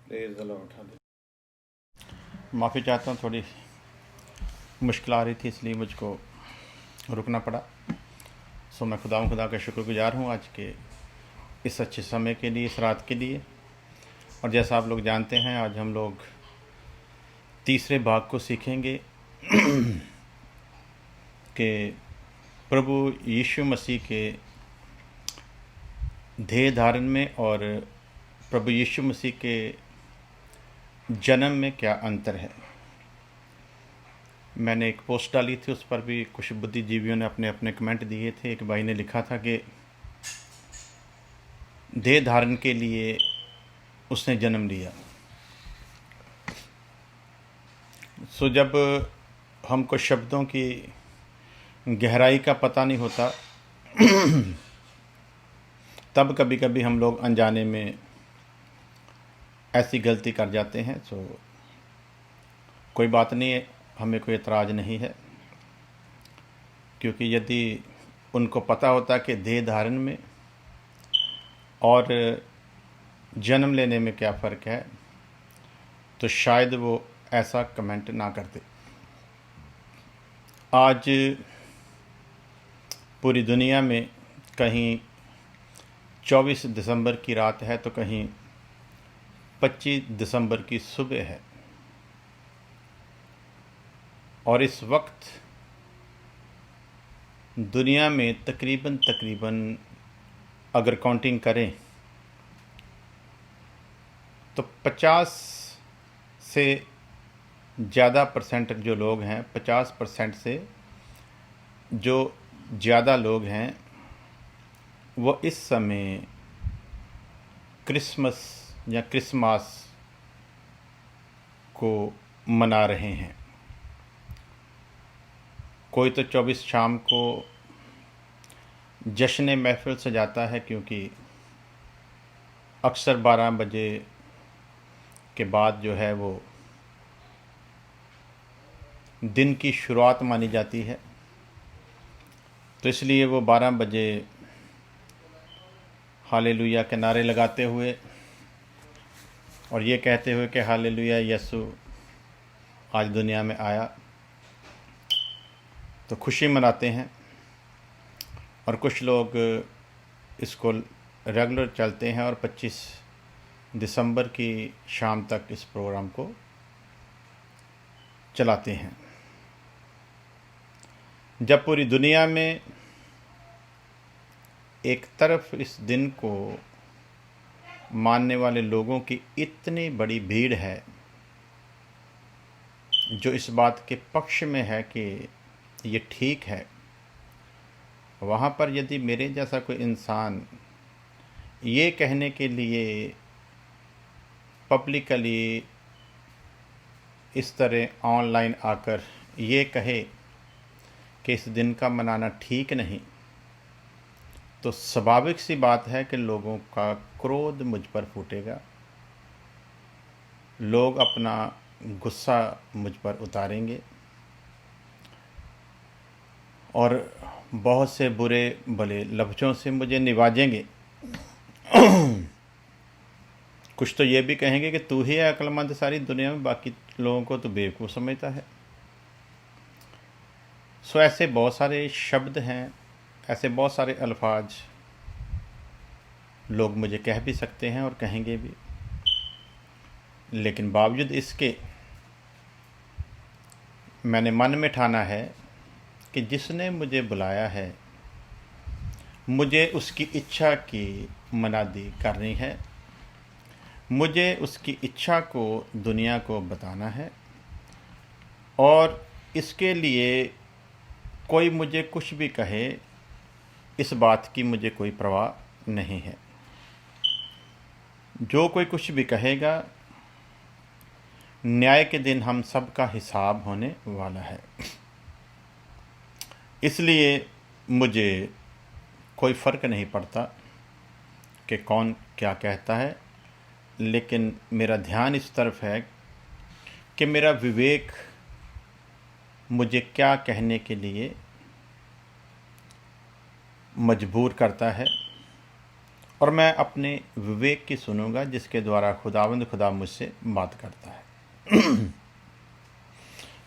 Praise the Lord. Hallelujah. माफ़ी चाहता हूँ, थोड़ी मुश्किल आ रही थी इसलिए मुझको रुकना पड़ा। मैं खुदा का शुक्रगुजार हूँ आज के इस अच्छे समय के लिए, इस रात के लिए। और जैसा आप लोग जानते हैं, आज हम लोग तीसरे भाग को सीखेंगे कि प्रभु यीशु मसीह के ध्येय धारण में और प्रभु यीशु मसीह के जन्म में क्या अंतर है। मैंने एक पोस्ट डाली थी, उस पर भी कुछ बुद्धिजीवियों ने अपने अपने कमेंट दिए थे। एक भाई ने लिखा था कि देह धारण के लिए उसने जन्म लिया। जब हमको शब्दों की गहराई का पता नहीं होता तब कभी कभी हम लोग अनजाने में ऐसी गलती कर जाते हैं। कोई बात नहीं है, हमें कोई एतराज़ नहीं है, क्योंकि यदि उनको पता होता कि देह धारण में और जन्म लेने में क्या फ़र्क है तो शायद वो ऐसा कमेंट ना करते। आज पूरी दुनिया में कहीं 24 दिसंबर की रात है तो कहीं 25 दिसंबर की सुबह है। और इस वक्त दुनिया में तकरीबन अगर काउंटिंग करें तो 50 से ज़्यादा परसेंट जो लोग हैं, 50% से जो ज़्यादा लोग हैं वो इस समय क्रिसमस या क्रिसमस को मना रहे हैं। कोई तो 24 शाम को जश्न महफिल सजाता है, क्योंकि अक्सर 12 बजे के बाद जो है वो दिन की शुरुआत मानी जाती है। तो इसलिए वो 12 बजे हालेलुया के नारे लगाते हुए और ये कहते हुए कि हालेलुया यीशु आज दुनिया में आया, तो खुशी मनाते हैं। और कुछ लोग इसको रेगुलर चलते हैं और 25 दिसंबर की शाम तक इस प्रोग्राम को चलाते हैं। जब पूरी दुनिया में एक तरफ इस दिन को मानने वाले लोगों की इतनी बड़ी भीड़ है जो इस बात के पक्ष में है कि ये ठीक है, वहाँ पर यदि मेरे जैसा कोई इंसान ये कहने के लिए पब्लिकली इस तरह ऑनलाइन आकर ये कहे कि इस दिन का मनाना ठीक नहीं, तो स्वाभाविक सी बात है कि लोगों का क्रोध मुझ पर फूटेगा, लोग अपना गुस्सा मुझ पर उतारेंगे और बहुत से बुरे भले लफ्ज़ों से मुझे निवाजेंगे। कुछ तो ये भी कहेंगे कि तू ही है अक्लमंद सारी दुनिया में, बाकी लोगों को तो बेवकूफ़ समझता है। ऐसे बहुत सारे शब्द हैं, ऐसे बहुत सारे अल्फाज लोग मुझे कह भी सकते हैं और कहेंगे भी, लेकिन बावजूद इसके मैंने मन में ठाना है कि जिसने मुझे बुलाया है मुझे उसकी इच्छा की मनादी करनी है, मुझे उसकी इच्छा को दुनिया को बताना है। और इसके लिए कोई मुझे कुछ भी कहे, इस बात की मुझे कोई परवाह नहीं है। जो कोई कुछ भी कहेगा, न्याय के दिन हम सब का हिसाब होने वाला है। इसलिए मुझे कोई फ़र्क नहीं पड़ता कि कौन क्या कहता है, लेकिन मेरा ध्यान इस तरफ है कि मेरा विवेक मुझे क्या कहने के लिए मजबूर करता है और मैं अपने विवेक की सुनूंगा, जिसके द्वारा खुदावंद खुदा मुझसे बात करता है।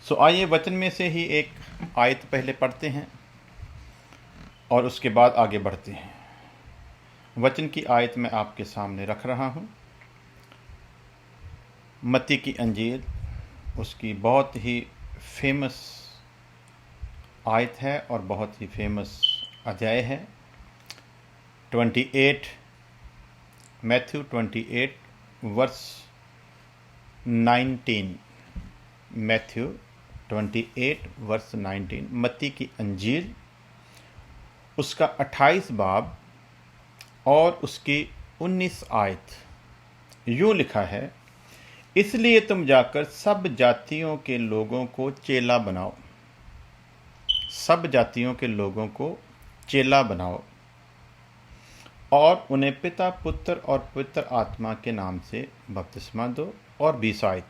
सो आइए वचन में से ही एक आयत पहले पढ़ते हैं और उसके बाद आगे बढ़ते हैं। वचन की आयत मैं आपके सामने रख रहा हूं। मत्ती की अंजील उसकी बहुत ही फेमस आयत है और बहुत ही फेमस अध्याय है। 28 मैथ्यू 28 वर्स 19। मैथ्यू 28 वर्स 19 मत्ती की अंजील उसका 28 बाब और उसकी 19 आयत यूँ लिखा है, इसलिए तुम जाकर सब जातियों के लोगों को चेला बनाओ। सब जातियों के लोगों को चेला बनाओ और उन्हें पिता पुत्र और पवित्र आत्मा के नाम से बपतिस्मा दो। और 20 आयत,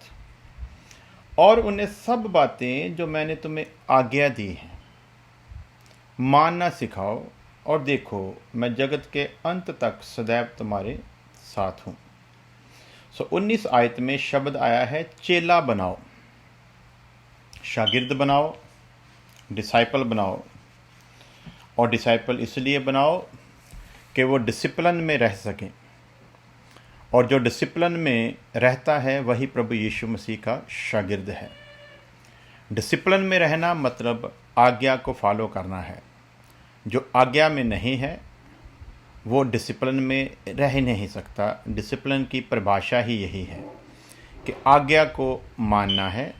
और उन्हें सब बातें जो मैंने तुम्हें आज्ञा दी हैं मानना सिखाओ, और देखो मैं जगत के अंत तक सदैव तुम्हारे साथ हूँ। 19 आयत में शब्द आया है चेला बनाओ, शागिर्द बनाओ, डिसाइपल बनाओ। और डिसाइपल इसलिए बनाओ कि वो डिसिप्लिन में रह सकें, और जो डिसिप्लिन में रहता है वही प्रभु यीशु मसीह का शागिर्द है। डिसिप्लिन में रहना मतलब आज्ञा को फॉलो करना है। जो आज्ञा में नहीं है वो डिसिप्लिन में रह ही नहीं सकता। डिसिप्लिन की परिभाषा ही यही है कि आज्ञा को मानना है।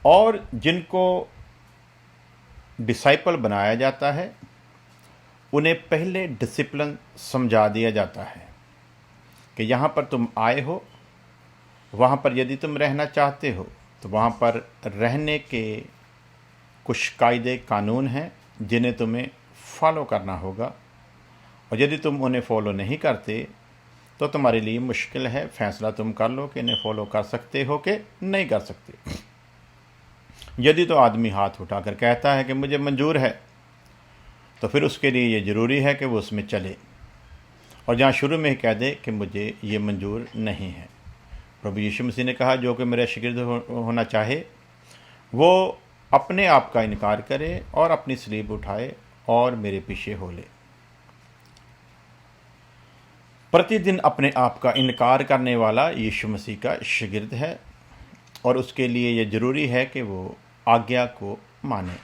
और जिनको डिसाइपल बनाया जाता है उन्हें पहले डिसिप्लिन समझा दिया जाता है कि यहाँ पर तुम आए हो, वहाँ पर यदि तुम रहना चाहते हो तो वहाँ पर रहने के कुछ कायदे कानून हैं जिन्हें तुम्हें फॉलो करना होगा। और यदि तुम उन्हें फॉलो नहीं करते तो तुम्हारे लिए मुश्किल है। फैसला तुम कर लो कि इन्हें फॉलो कर सकते हो कि नहीं कर सकते। यदि तो आदमी हाथ उठाकर कहता है कि मुझे मंजूर है, तो फिर उसके लिए ये ज़रूरी है कि वो उसमें चले, और जहाँ शुरू में ही कह दे कि मुझे ये मंजूर नहीं है। प्रभु यीशु मसीह ने कहा, जो कि मेरा शागिर्द होना चाहे वो अपने आप का इनकार करे और अपनी सलीब उठाए और मेरे पीछे हो ले। प्रतिदिन अपने आप का इनकार करने वाला यीशु मसीह का शागिर्द है, और उसके लिए यह ज़रूरी है कि वो आज्ञा को माने।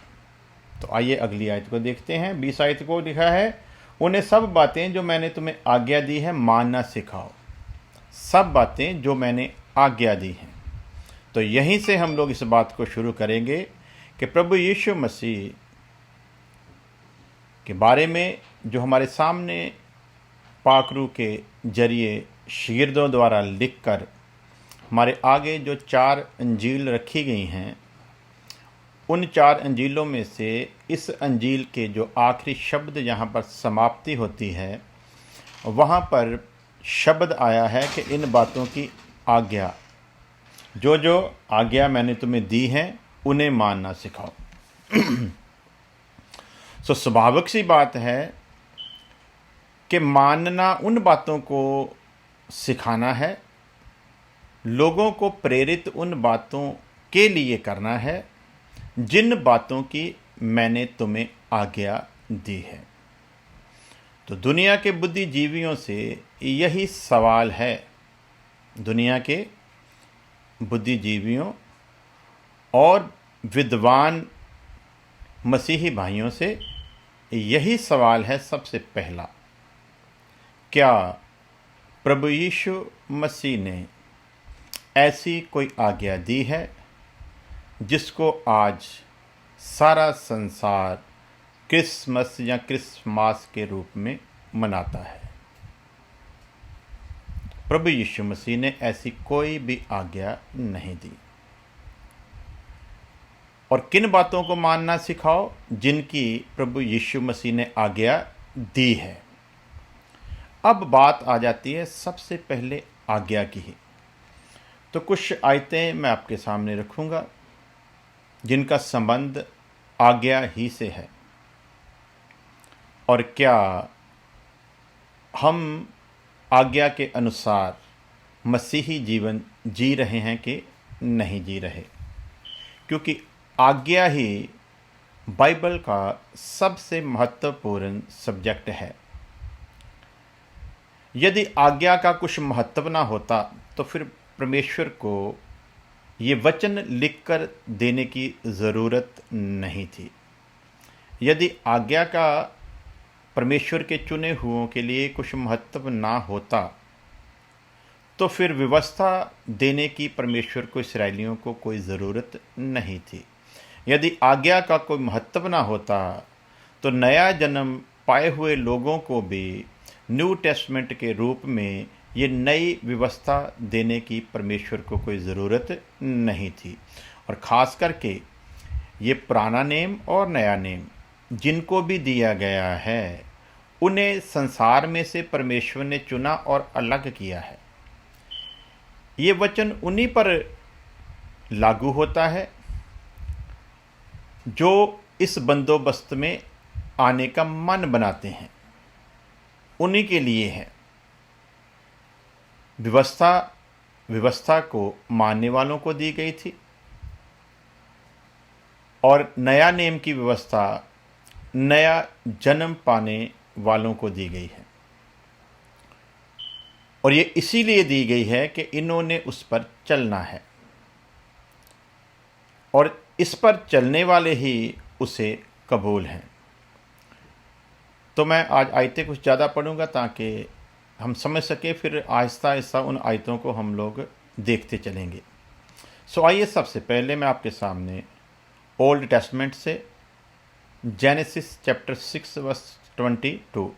तो आइए अगली आयत को देखते हैं। 20 आयत को लिखा है, उन्हें सब बातें जो मैंने तुम्हें आज्ञा दी है मानना सिखाओ। सब बातें जो मैंने आज्ञा दी हैं। तो यहीं से हम लोग इस बात को शुरू करेंगे कि प्रभु यीशु मसीह के बारे में जो हमारे सामने पाकरू के जरिए शागिर्दों द्वारा लिखकर हमारे आगे जो 4 अंजील रखी गई हैं, उन 4 अंजीलों में से इस अंजील के जो आखिरी शब्द यहाँ पर समाप्ति होती है, वहाँ पर शब्द आया है कि इन बातों की आज्ञा, जो जो आज्ञा मैंने तुम्हें दी हैं उन्हें मानना सिखाओ। तो स्वाभाविक सी बात है कि मानना उन बातों को सिखाना है, लोगों को प्रेरित उन बातों के लिए करना है जिन बातों की मैंने तुम्हें आज्ञा दी है। तो दुनिया के बुद्धिजीवियों से यही सवाल है, दुनिया के बुद्धिजीवियों और विद्वान मसीही भाइयों से यही सवाल है सबसे पहला, क्या प्रभु यीशु मसीह ने ऐसी कोई आज्ञा दी है जिसको आज सारा संसार क्रिसमस या क्रिसमास के रूप में मनाता है? प्रभु यीशु मसीह ने ऐसी कोई भी आज्ञा नहीं दी। और किन बातों को मानना सिखाओ? जिनकी प्रभु यीशु मसीह ने आज्ञा दी है। अब बात आ जाती है सबसे पहले आज्ञा की ही। तो कुछ आयतें मैं आपके सामने रखूंगा जिनका संबंध आज्ञा ही से है। और क्या हम आज्ञा के अनुसार मसीही जीवन जी रहे हैं कि नहीं जी रहे, क्योंकि आज्ञा ही बाइबल का सबसे महत्वपूर्ण सब्जेक्ट है। यदि आज्ञा का कुछ महत्व ना होता तो फिर परमेश्वर को ये वचन लिखकर देने की ज़रूरत नहीं थी। यदि आज्ञा का परमेश्वर के चुने हुओं के लिए कुछ महत्व ना होता तो फिर व्यवस्था देने की परमेश्वर को इस्राएलियों को कोई ज़रूरत नहीं थी। यदि आज्ञा का कोई महत्व ना होता तो नया जन्म पाए हुए लोगों को भी न्यू टेस्टमेंट के रूप में ये नई व्यवस्था देने की परमेश्वर को कोई ज़रूरत नहीं थी। और ख़ास करके ये पुराना नेम और नया नेम जिनको भी दिया गया है उन्हें संसार में से परमेश्वर ने चुना और अलग किया है। ये वचन उन्हीं पर लागू होता है जो इस बंदोबस्त में आने का मन बनाते हैं, उन्हीं के लिए है। व्यवस्था को मानने वालों को दी गई थी और नया नेम की व्यवस्था नया जन्म पाने वालों को दी गई है। और ये इसीलिए दी गई है कि इन्होंने उस पर चलना है और इस पर चलने वाले ही उसे कबूल हैं। तो मैं आज आयतें कुछ ज़्यादा पढ़ूंगा ताकि हम समझ सके, फिर आहिस्ता आहिस्ता उन आयतों को हम लोग देखते चलेंगे। सो आइए सबसे पहले मैं आपके सामने ओल्ड टेस्टमेंट से जेनेसिस चैप्टर 6 वर्स 22,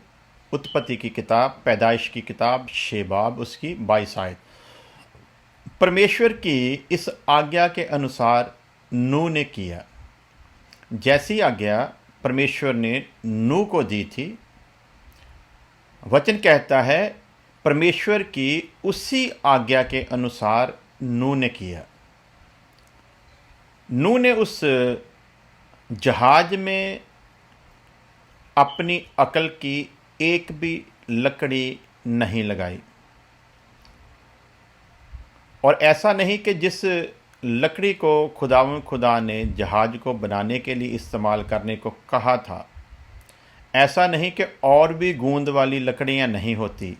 उत्पत्ति की किताब, पैदाइश की किताब, शेबाब उसकी 22 आयत। परमेश्वर की इस आज्ञा के अनुसार नूह ने किया। जैसी आज्ञा परमेश्वर ने नूह को दी थी, वचन कहता है परमेश्वर की उसी आज्ञा के अनुसार नूह ने किया। नूह ने उस जहाज में अपनी अकल की एक भी लकड़ी नहीं लगाई। और ऐसा नहीं कि जिस लकड़ी को खुदा ने जहाज को बनाने के लिए इस्तेमाल करने को कहा था, ऐसा नहीं कि और भी गूंद वाली लकड़ियां नहीं होती,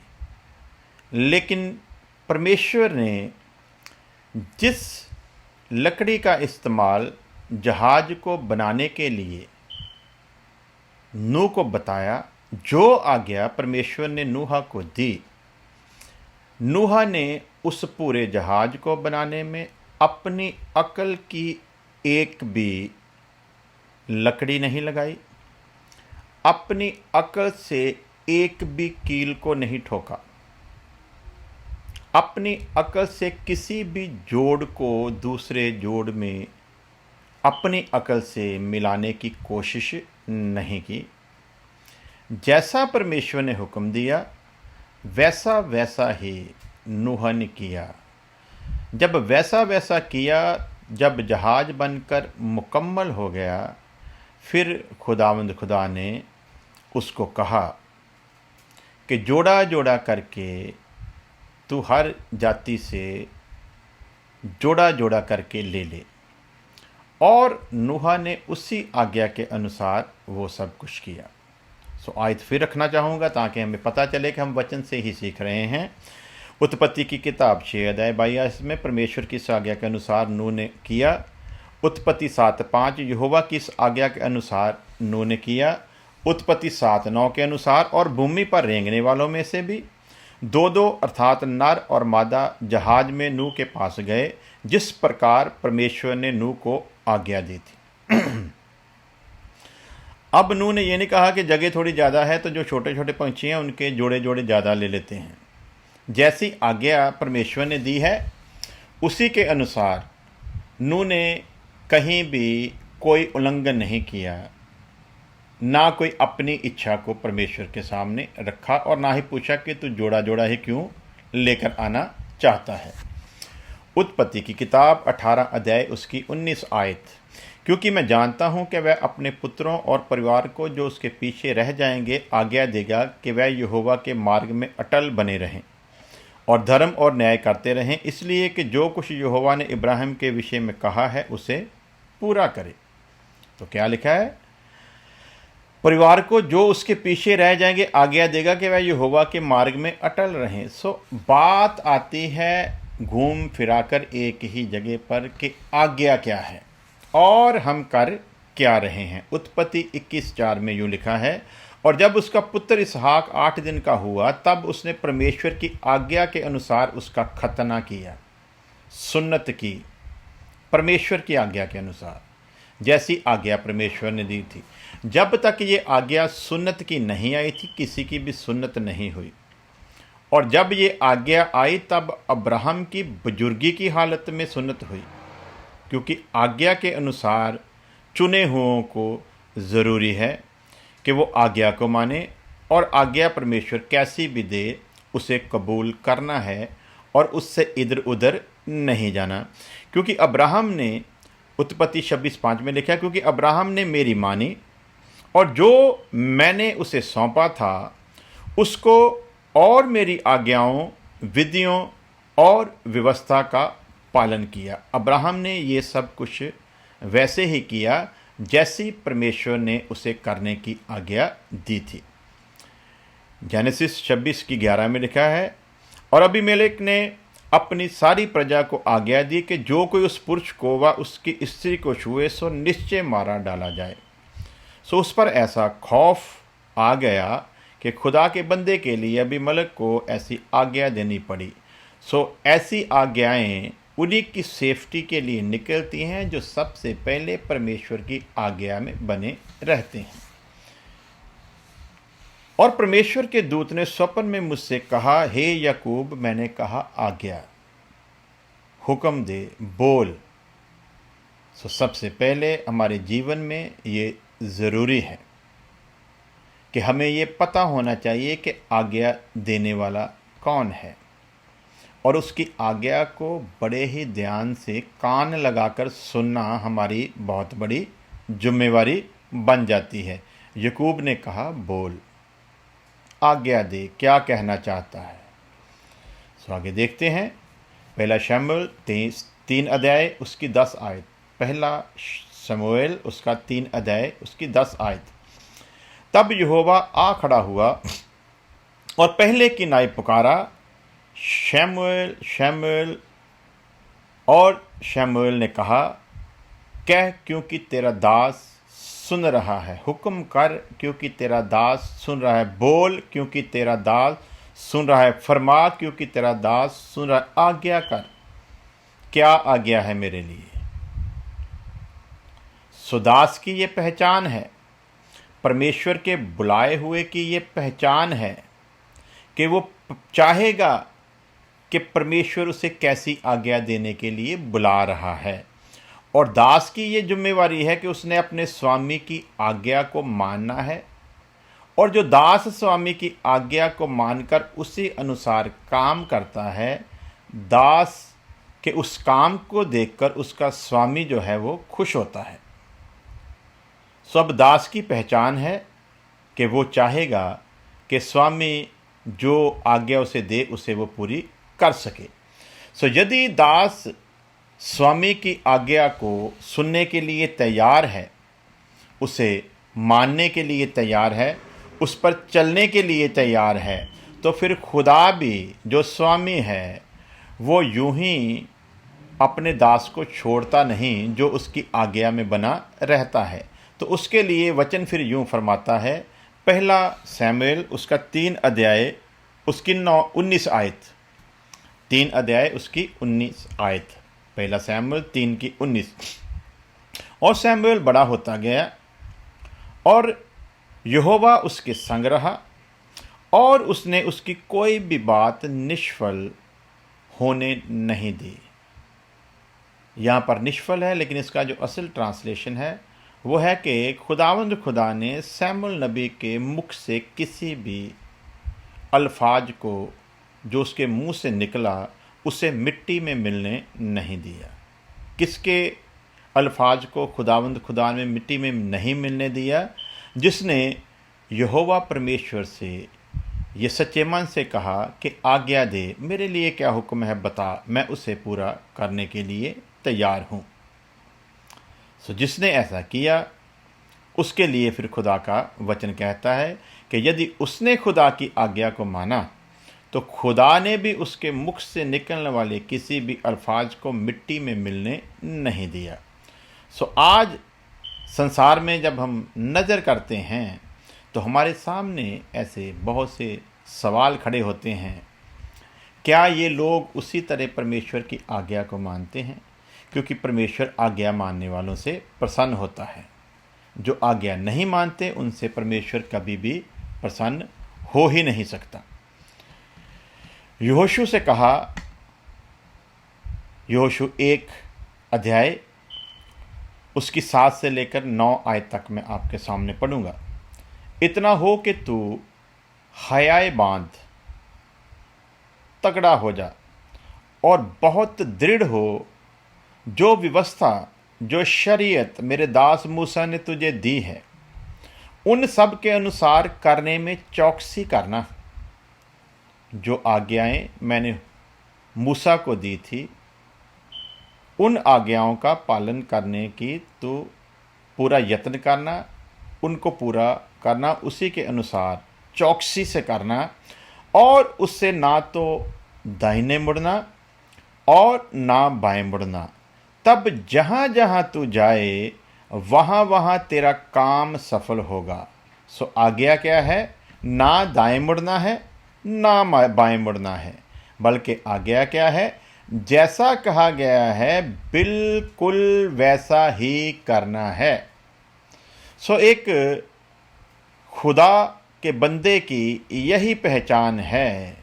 लेकिन परमेश्वर ने जिस लकड़ी का इस्तेमाल जहाज को बनाने के लिए नूह को बताया, जो आज्ञा परमेश्वर ने नूह को दी, नूह ने उस पूरे जहाज को बनाने में अपनी अकल की एक भी लकड़ी नहीं लगाई, अपनी अकल से एक भी कील को नहीं ठोका, अपनी अकल से किसी भी जोड़ को दूसरे जोड़ में अपनी अकल से मिलाने की कोशिश नहीं की। जैसा परमेश्वर ने हुक्म दिया वैसा वैसा ही नूह ने किया। जब वैसा वैसा किया, जब जहाज बनकर मुकम्मल हो गया, फिर खुदा ने उसको कहा कि जोड़ा जोड़ा करके तू हर जाति से जोड़ा जोड़ा करके ले ले। और नूह ने उसी आज्ञा के अनुसार वो सब कुछ किया। सो आयत फिर रखना चाहूँगा ताकि हमें पता चले कि हम वचन से ही सीख रहे हैं। उत्पत्ति की किताब 6 अध्याय 22 में परमेश्वर की इस आज्ञा के अनुसार नूह ने किया। उत्पत्ति 7:5 यहोवा की इस आज्ञा के अनुसार नूह ने किया। उत्पत्ति 7:9 के अनुसार और भूमि पर रेंगने वालों में से भी 2-2 अर्थात नर और मादा जहाज में नूह के पास गए, जिस प्रकार परमेश्वर ने नूह को आज्ञा दी थी। अब नूह ने यह नहीं कहा कि जगह थोड़ी ज़्यादा है तो जो छोटे छोटे पंछी हैं उनके जोड़े जोड़े ज़्यादा ले लेते हैं। जैसी आज्ञा परमेश्वर ने दी है उसी के अनुसार नूह ने कहीं भी कोई उल्लंघन नहीं किया, ना कोई अपनी इच्छा को परमेश्वर के सामने रखा और ना ही पूछा कि तू जोड़ा जोड़ा ही क्यों लेकर आना चाहता है। उत्पत्ति की किताब 18 अध्याय उसकी 19 आयत। क्योंकि मैं जानता हूँ कि वह अपने पुत्रों और परिवार को जो उसके पीछे रह जाएंगे आज्ञा देगा कि वह यहोवा के मार्ग में अटल बने रहें और धर्म और न्याय करते रहें, इसलिए कि जो कुछ यहोवा ने इब्राहिम के विषय में कहा है उसे पूरा करे। तो क्या लिखा है? परिवार को जो उसके पीछे रह जाएंगे आज्ञा देगा कि वह यहोवा के मार्ग में अटल रहें। बात आती है घूम फिराकर एक ही जगह पर कि आज्ञा क्या है और हम कर क्या रहे हैं। उत्पत्ति 21:4 में यूँ लिखा है, और जब उसका पुत्र इसहाक 8 दिन का हुआ तब उसने परमेश्वर की आज्ञा के अनुसार उसका खतना किया, सुन्नत की, परमेश्वर की आज्ञा के अनुसार, जैसी आज्ञा परमेश्वर ने दी थी। जब तक ये आज्ञा सुन्नत की नहीं आई थी किसी की भी सुन्नत नहीं हुई, और जब ये आज्ञा आई तब अब्राहम की बुजुर्गी की हालत में सुन्नत हुई, क्योंकि आज्ञा के अनुसार चुने हुओं को ज़रूरी है कि वो आज्ञा को माने, और आज्ञा परमेश्वर कैसी भी दे उसे कबूल करना है और उससे इधर उधर नहीं जाना। क्योंकि अब्राहम ने, उत्पत्ति 26:5 में लिखा, क्योंकि अब्राहम ने मेरी मानी और जो मैंने उसे सौंपा था उसको और मेरी आज्ञाओं, विधियों और व्यवस्था का पालन किया। अब्राहम ने ये सब कुछ वैसे ही किया जैसी परमेश्वर ने उसे करने की आज्ञा दी थी। जेनेसिस 26:11 में लिखा है, और अबीमेलेक ने अपनी सारी प्रजा को आज्ञा दी कि जो कोई उस पुरुष को व उसकी स्त्री को छुए सो निश्चय मारा डाला जाए। उस पर ऐसा खौफ आ गया कि खुदा के बंदे के लिए अबीमेलेक को ऐसी आज्ञा देनी पड़ी। ऐसी आज्ञाएं उन्हीं की सेफ्टी के लिए निकलती हैं जो सबसे पहले परमेश्वर की आज्ञा में बने रहते हैं। और परमेश्वर के दूत ने स्वप्न में मुझसे कहा, हे याकूब, मैंने कहा आज्ञा, हुक्म दे, बोल। सबसे पहले हमारे जीवन में ये ज़रूरी है कि हमें ये पता होना चाहिए कि आज्ञा देने वाला कौन है, और उसकी आज्ञा को बड़े ही ध्यान से कान लगाकर सुनना हमारी बहुत बड़ी जिम्मेवारी बन जाती है। याकूब ने कहा, बोल, आज्ञा दे, क्या कहना चाहता है। आगे देखते हैं। पहला शमूएल 3 अध्याय उसकी 10 आयत। पहला शमूएल उसका 3 अध्याय उसकी 10 आयत। तब यहोवा आ खड़ा हुआ और पहले की नाई पुकारा, शमूएल, शमूएल। और शमूएल ने कहा, कह, क्योंकि तेरा दास सुन रहा है। हुक्म कर, क्योंकि तेरा दास सुन रहा है। बोल, क्योंकि तेरा दास सुन रहा है। फरमा, क्योंकि तेरा दास सुन रहा है। आज्ञा कर, क्या आज्ञा है मेरे लिए। दास की ये पहचान है, परमेश्वर के बुलाए हुए की ये पहचान है कि वो चाहेगा कि परमेश्वर उसे कैसी आज्ञा देने के लिए बुला रहा है। और दास की ये जिम्मेवारी है कि उसने अपने स्वामी की आज्ञा को मानना है, और जो दास स्वामी की आज्ञा को मानकर उसी अनुसार काम करता है, दास के उस काम को देखकर उसका स्वामी जो है वो खुश होता है। अब दास की पहचान है कि वो चाहेगा कि स्वामी जो आज्ञा उसे दे उसे वो पूरी कर सके। यदि दास स्वामी की आज्ञा को सुनने के लिए तैयार है, उसे मानने के लिए तैयार है, उस पर चलने के लिए तैयार है, तो फिर खुदा भी जो स्वामी है वो यूं ही अपने दास को छोड़ता नहीं जो उसकी आज्ञा में बना रहता है। तो उसके लिए वचन फिर यूं फरमाता है, पहला शमूएल उसका 3 अध्याय उसकी 19 आयत। 3 अध्याय उसकी 19 आयत। पहला शमूएल 3 की 19। और शमूएल बड़ा होता गया और यहोवा उसके संग रहा, और उसने उसकी कोई भी बात निष्फल होने नहीं दी। यहाँ पर निष्फल है, लेकिन इसका जो असल ट्रांसलेशन है वो है कि खुदावंद खुदा ने शमूएल नबी के मुख से किसी भी अल्फाज को जो उसके मुंह से निकला उसे मिट्टी में मिलने नहीं दिया। किसके अल्फाज को खुदावंद खुदा ने मिट्टी में नहीं मिलने दिया? जिसने यहोवा परमेश्वर से ये सच्चे मन से कहा कि आज्ञा दे, मेरे लिए क्या हुक्म है बता, मैं उसे पूरा करने के लिए तैयार हूँ। सो जिसने ऐसा किया उसके लिए फिर खुदा का वचन कहता है कि यदि उसने खुदा की आज्ञा को माना तो खुदा ने भी उसके मुख से निकलने वाले किसी भी अल्फाज को मिट्टी में मिलने नहीं दिया। सो आज संसार में जब हम नज़र करते हैं तो हमारे सामने ऐसे बहुत से सवाल खड़े होते हैं। क्या ये लोग उसी तरह परमेश्वर की आज्ञा को मानते हैं? क्योंकि परमेश्वर आज्ञा मानने वालों से प्रसन्न होता है। जो आज्ञा नहीं मानते उनसे परमेश्वर कभी भी प्रसन्न हो ही नहीं सकता। यहोशू से कहा, यहोशू 1 अध्याय उसकी 7 से लेकर 9 आयत तक मैं आपके सामने पढ़ूंगा। इतना हो कि तू हयाए बांध, तगड़ा हो जा और बहुत दृढ़ हो। जो व्यवस्था, जो शरीयत मेरे दास मूसा ने तुझे दी है, उन सब के अनुसार करने में चौकसी करना। जो आज्ञाएं मैंने मूसा को दी थी, उन आज्ञाओं का पालन करने की तू पूरा यत्न करना, उनको पूरा करना, उसी के अनुसार चौकसी से करना, और उससे ना तो दाहिने मुड़ना और ना बाएं मुड़ना। तब जहाँ जहाँ तू जाए वहाँ वहाँ तेरा काम सफल होगा। सो आज्ञा क्या है? ना दाएं मुड़ना है ना बाएं मुड़ना है, बल्कि आज्ञा क्या है? जैसा कहा गया है बिल्कुल वैसा ही करना है। सो एक खुदा के बंदे की यही पहचान है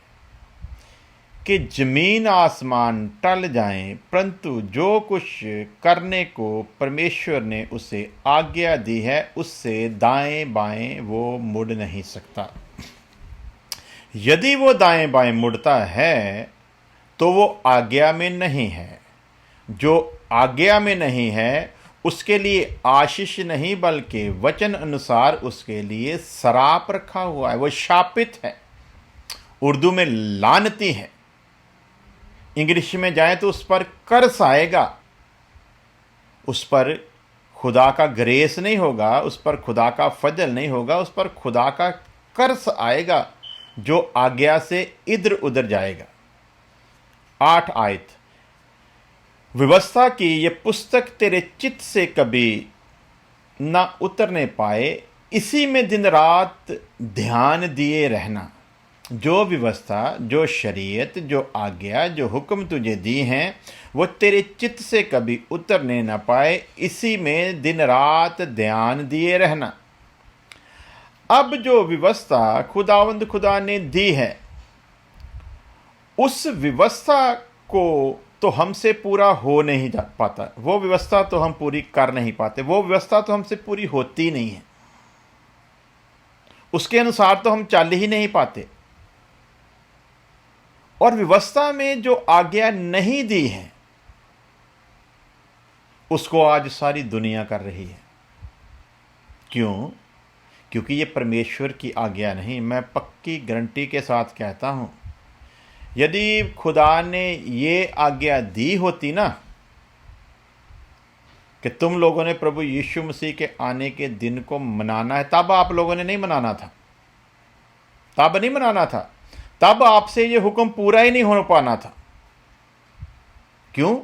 कि ज़मीन आसमान टल जाएं, परंतु जो कुछ करने को परमेश्वर ने उसे आज्ञा दी है उससे दाएं बाएं वो मुड़ नहीं सकता। यदि वो दाएं बाएं मुड़ता है तो वो आज्ञा में नहीं है। जो आज्ञा में नहीं है उसके लिए आशीष नहीं बल्कि वचन अनुसार उसके लिए सराप रखा हुआ है, वो शापित है। उर्दू में लानती है, इंग्लिश में जाए तो उस पर कर्स आएगा। उस पर खुदा का ग्रेस नहीं होगा, उस पर खुदा का फजल नहीं होगा, उस पर खुदा का कर्स आएगा जो आज्ञा से इधर उधर जाएगा। 8 आयत, व्यवस्था की ये पुस्तक तेरे चित्त से कभी ना उतरने पाए, इसी में दिन रात ध्यान दिए रहना। जो व्यवस्था, जो शरीयत, जो आज्ञा, जो हुक्म तुझे दी हैं वो तेरे चित्त से कभी उतरने ना पाए, इसी में दिन रात ध्यान दिए रहना। अब जो व्यवस्था खुदावंद खुदा ने दी है उस व्यवस्था को तो हमसे पूरा हो नहीं जा पाता, वो व्यवस्था तो हम पूरी कर नहीं पाते, वो व्यवस्था तो हमसे पूरी होती नहीं है, उसके अनुसार तो हम चल ही नहीं पाते। और व्यवस्था में जो आज्ञा नहीं दी है उसको आज सारी दुनिया कर रही है। क्यों? क्योंकि ये परमेश्वर की आज्ञा नहीं। मैं पक्की गारंटी के साथ कहता हूं, यदि खुदा ने ये आज्ञा दी होती ना कि तुम लोगों ने प्रभु यीशु मसीह के आने के दिन को मनाना है, तब आप लोगों ने नहीं मनाना था, तब नहीं मनाना था, तब आपसे ये हुक्म पूरा ही नहीं हो पाना था। क्यों?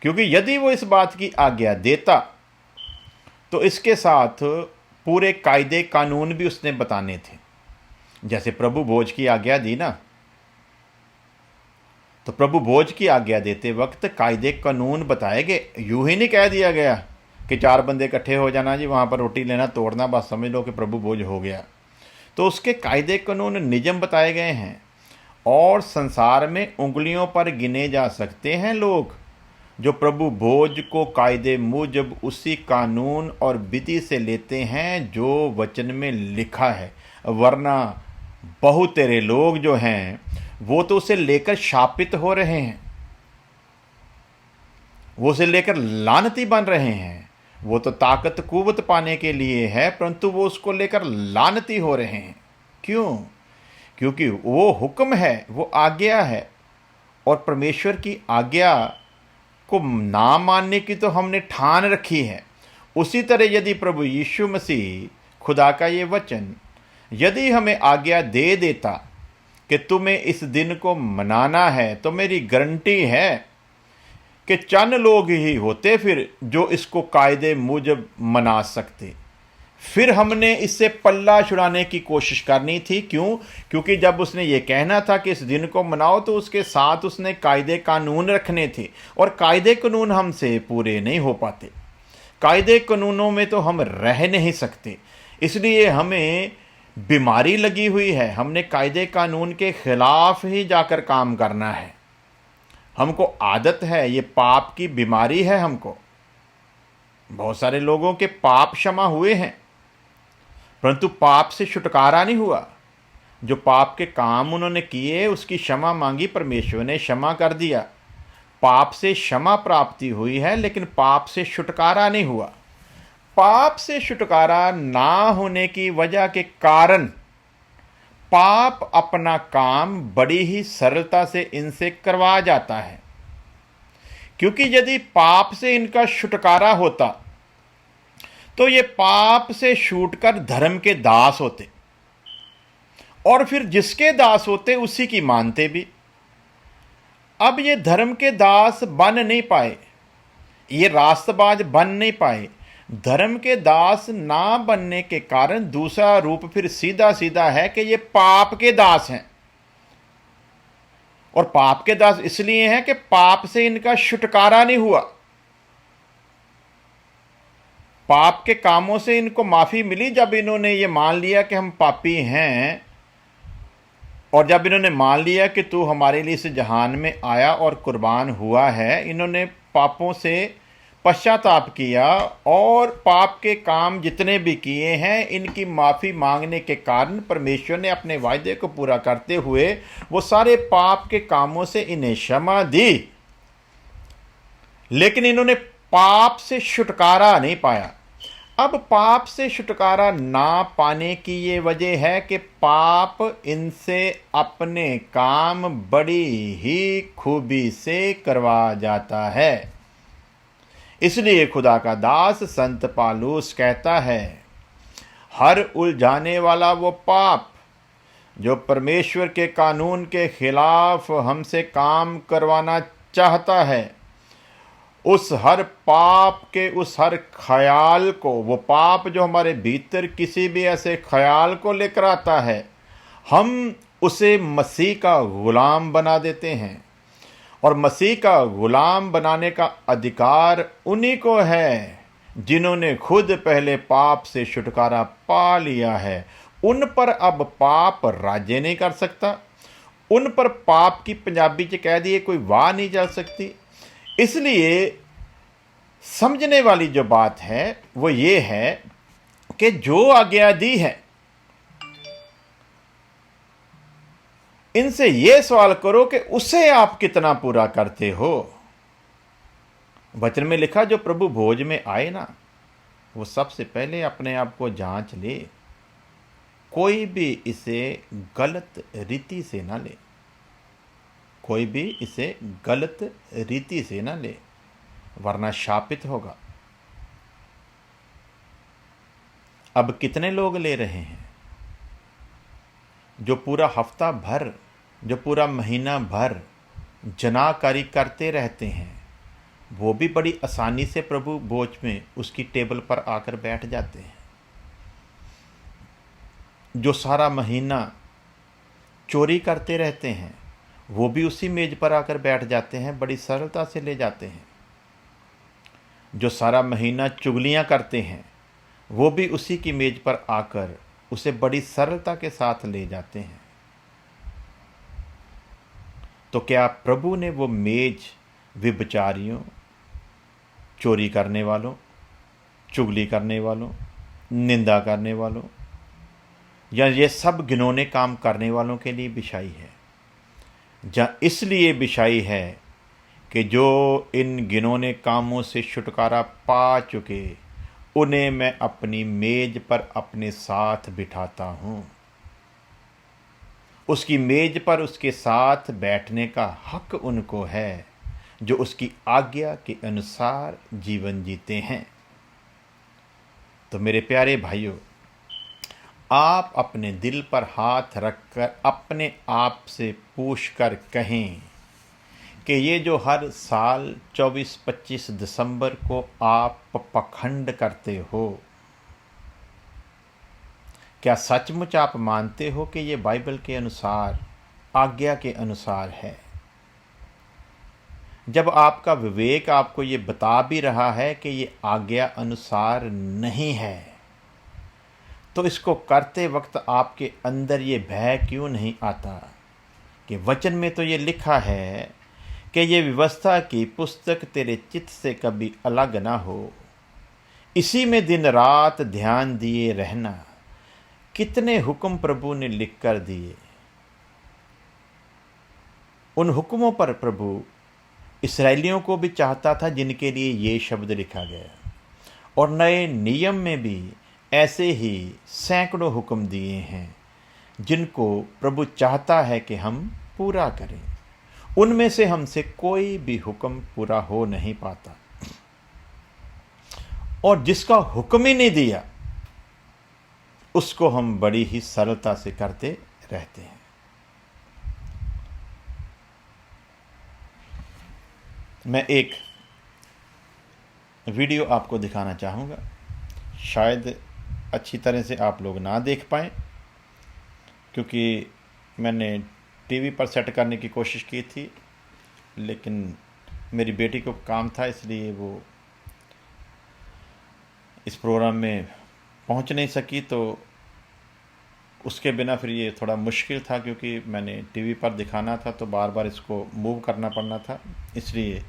क्योंकि यदि वो इस बात की आज्ञा देता तो इसके साथ पूरे कायदे कानून भी उसने बताने थे। जैसे प्रभु भोज की आज्ञा दी ना, तो प्रभु भोज की आज्ञा देते वक्त कायदे कानून बताए गए। यूं ही नहीं कह दिया गया कि 4 बंदे इकट्ठे हो जाना जी, वहाँ पर रोटी लेना तोड़ना, बस समझ लो कि प्रभु भोज हो गया। तो उसके कायदे कानून नियम बताए गए हैं। और संसार में उंगलियों पर गिने जा सकते हैं लोग जो प्रभु भोज को कायदे मुजब उसी कानून और विधि से लेते हैं जो वचन में लिखा है, वरना बहुत तेरे लोग जो हैं वो तो उसे लेकर शापित हो रहे हैं। वो उसे लेकर लानती बन रहे हैं। वो तो ताकत कुव्वत पाने के लिए है, परंतु वो उसको लेकर लानती हो रहे हैं। क्यों? क्योंकि वो हुक्म है, वो आज्ञा है, और परमेश्वर की आज्ञा को ना मानने की तो हमने ठान रखी है। उसी तरह यदि प्रभु यीशु मसीह, खुदा का ये वचन, यदि हमें आज्ञा दे देता कि तुम्हें इस दिन को मनाना है, तो मेरी गारंटी है कि चंद लोग ही होते फिर जो इसको कायदे मुजब मना सकते। फिर हमने इससे पल्ला छुड़ाने की कोशिश करनी थी। क्यों? क्योंकि जब उसने ये कहना था कि इस दिन को मनाओ, तो उसके साथ उसने कायदे कानून रखने थे, और कायदे कानून हमसे पूरे नहीं हो पाते। कायदे कानूनों में तो हम रह नहीं सकते, इसलिए हमें बीमारी लगी हुई है। हमने कायदे कानून के खिलाफ ही जाकर काम करना है। हमको आदत है, ये पाप की बीमारी है हमको। बहुत सारे लोगों के पाप क्षमा हुए हैं, परंतु पाप से छुटकारा नहीं हुआ। जो पाप के काम उन्होंने किए, उसकी क्षमा मांगी, परमेश्वर ने क्षमा कर दिया। पाप से क्षमा प्राप्ति हुई है, लेकिन पाप से छुटकारा नहीं हुआ। पाप से छुटकारा ना होने की वजह के कारण पाप अपना काम बड़ी ही सरलता से इनसे करवा जाता है। क्योंकि यदि पाप से इनका छुटकारा होता, तो ये पाप से छूटकर धर्म के दास होते, और फिर जिसके दास होते उसी की मानते भी। अब ये धर्म के दास बन नहीं पाए, ये रास्तबाज बन नहीं पाए। धर्म के दास ना बनने के कारण दूसरा रूप फिर सीधा सीधा है कि ये पाप के दास हैं। और पाप के दास इसलिए हैं कि पाप से इनका छुटकारा नहीं हुआ। पाप के कामों से इनको माफी मिली जब इन्होंने ये मान लिया कि हम पापी हैं, और जब इन्होंने मान लिया कि तू हमारे लिए इस जहान में आया और कुर्बान हुआ है। इन्होंने पापों से पश्चाताप किया, और पाप के काम जितने भी किए हैं, इनकी माफ़ी मांगने के कारण परमेश्वर ने अपने वायदे को पूरा करते हुए वो सारे पाप के कामों से इन्हें क्षमा दी। लेकिन इन्होंने पाप से छुटकारा नहीं पाया। अब पाप से छुटकारा ना पाने की ये वजह है कि पाप इनसे अपने काम बड़ी ही खूबी से करवा जाता है। इसलिए खुदा का दास संत पालूस कहता है, हर उलझाने वाला वो पाप जो परमेश्वर के कानून के खिलाफ हमसे काम करवाना चाहता है, उस हर पाप के, उस हर ख्याल को, वो पाप जो हमारे भीतर किसी भी ऐसे ख्याल को लेकर आता है, हम उसे मसीह का गुलाम बना देते हैं। और मसीह का गुलाम बनाने का अधिकार उन्हीं को है जिन्होंने खुद पहले पाप से छुटकारा पा लिया है। उन पर अब पाप राज्य नहीं कर सकता। उन पर पाप की पंजाबी च कह दिए कोई वाह नहीं चल सकती। इसलिए समझने वाली जो बात है वो ये है कि जो आज्ञा दी है, इनसे ये सवाल करो कि उसे आप कितना पूरा करते हो। वचन में लिखा, जो प्रभु भोज में आए ना, वो सबसे पहले अपने आप को जांच ले, कोई भी इसे गलत रीति से ना ले, कोई भी इसे गलत रीति से ना ले, वरना शापित होगा। अब कितने लोग ले रहे हैं जो पूरा हफ्ता भर, जो पूरा महीना भर जनाकारी करते रहते हैं, वो भी बड़ी आसानी से प्रभु भोज में उसकी टेबल पर आकर बैठ जाते हैं। जो सारा महीना चोरी करते रहते हैं, वो भी उसी मेज पर आकर बैठ जाते हैं, बड़ी सरलता से ले जाते हैं। जो सारा महीना चुगलियां करते हैं, वो भी उसी की मेज पर आकर उसे बड़ी सरलता के साथ ले जाते हैं। तो क्या प्रभु ने वो मेज व्यभिचारियों, चोरी करने वालों, चुगली करने वालों, निंदा करने वालों, या ये सब घिनौने काम करने वालों के लिए बिछाई है? इसलिए बिछाई है कि जो इन घिनौने कामों से छुटकारा पा चुके उन्हें मैं अपनी मेज पर अपने साथ बिठाता हूँ। उसकी मेज पर उसके साथ बैठने का हक उनको है जो उसकी आज्ञा के अनुसार जीवन जीते हैं। तो मेरे प्यारे भाइयों, आप अपने दिल पर हाथ रखकर अपने आप से पूछकर कहें कि ये जो हर साल 24-25 दिसंबर को आप पखंड करते हो, क्या सचमुच आप मानते हो कि ये बाइबल के अनुसार, आज्ञा के अनुसार है? जब आपका विवेक आपको ये बता भी रहा है कि ये आज्ञा अनुसार नहीं है, तो इसको करते वक्त आपके अंदर ये भय क्यों नहीं आता कि वचन में तो ये लिखा है कि ये व्यवस्था की पुस्तक तेरे चित्त से कभी अलग ना हो, इसी में दिन रात ध्यान दिए रहना। कितने हुक्म प्रभु ने लिख कर दिए। उन हुक्मों पर प्रभु इस्राएलियों को भी चाहता था जिनके लिए ये शब्द लिखा गया, और नए नियम में भी ऐसे ही सैकड़ों हुक्म दिए हैं जिनको प्रभु चाहता है कि हम पूरा करें। उनमें से हमसे कोई भी हुक्म पूरा हो नहीं पाता, और जिसका हुक्म ही नहीं दिया उसको हम बड़ी ही सरलता से करते रहते हैं। मैं एक वीडियो आपको दिखाना चाहूँगा। शायद अच्छी तरह से आप लोग ना देख पाएँ, क्योंकि मैंने टीवी पर सेट करने की कोशिश की थी, लेकिन मेरी बेटी को काम था, इसलिए वो इस प्रोग्राम में पहुंच नहीं सकी। तो उसके बिना फिर ये थोड़ा मुश्किल था, क्योंकि मैंने टीवी पर दिखाना था तो बार बार इसको मूव करना पड़ना था। इसलिए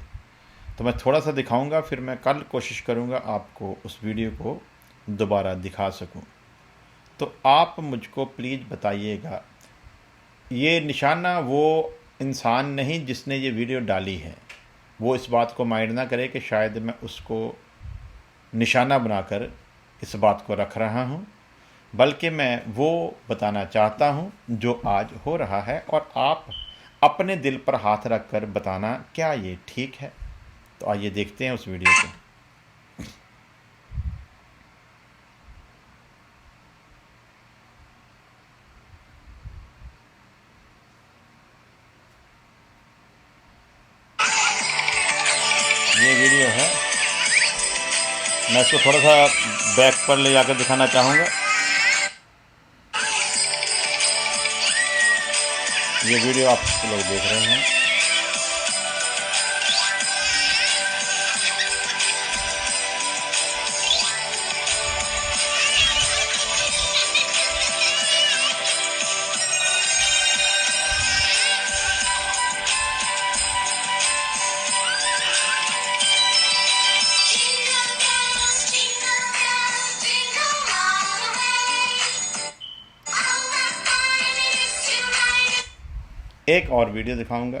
तो मैं थोड़ा सा दिखाऊंगा, फिर मैं कल कोशिश करूंगा आपको उस वीडियो को दोबारा दिखा सकूं। तो आप मुझको प्लीज़ बताइएगा, ये निशाना वो इंसान नहीं जिसने ये वीडियो डाली है, वो इस बात को माइंड ना करे कि शायद मैं उसको निशाना बनाकर इस बात को रख रहा हूँ, बल्कि मैं वो बताना चाहता हूँ जो आज हो रहा है, और आप अपने दिल पर हाथ रख कर बताना क्या ये ठीक है। तो आइए देखते हैं उस वीडियो को। ये वीडियो है, मैं इसको थोड़ा सा बैक पर ले जाकर दिखाना चाहूँगा। ये वीडियो आप लोग देख रहे हैं। एक और वीडियो दिखाऊंगा,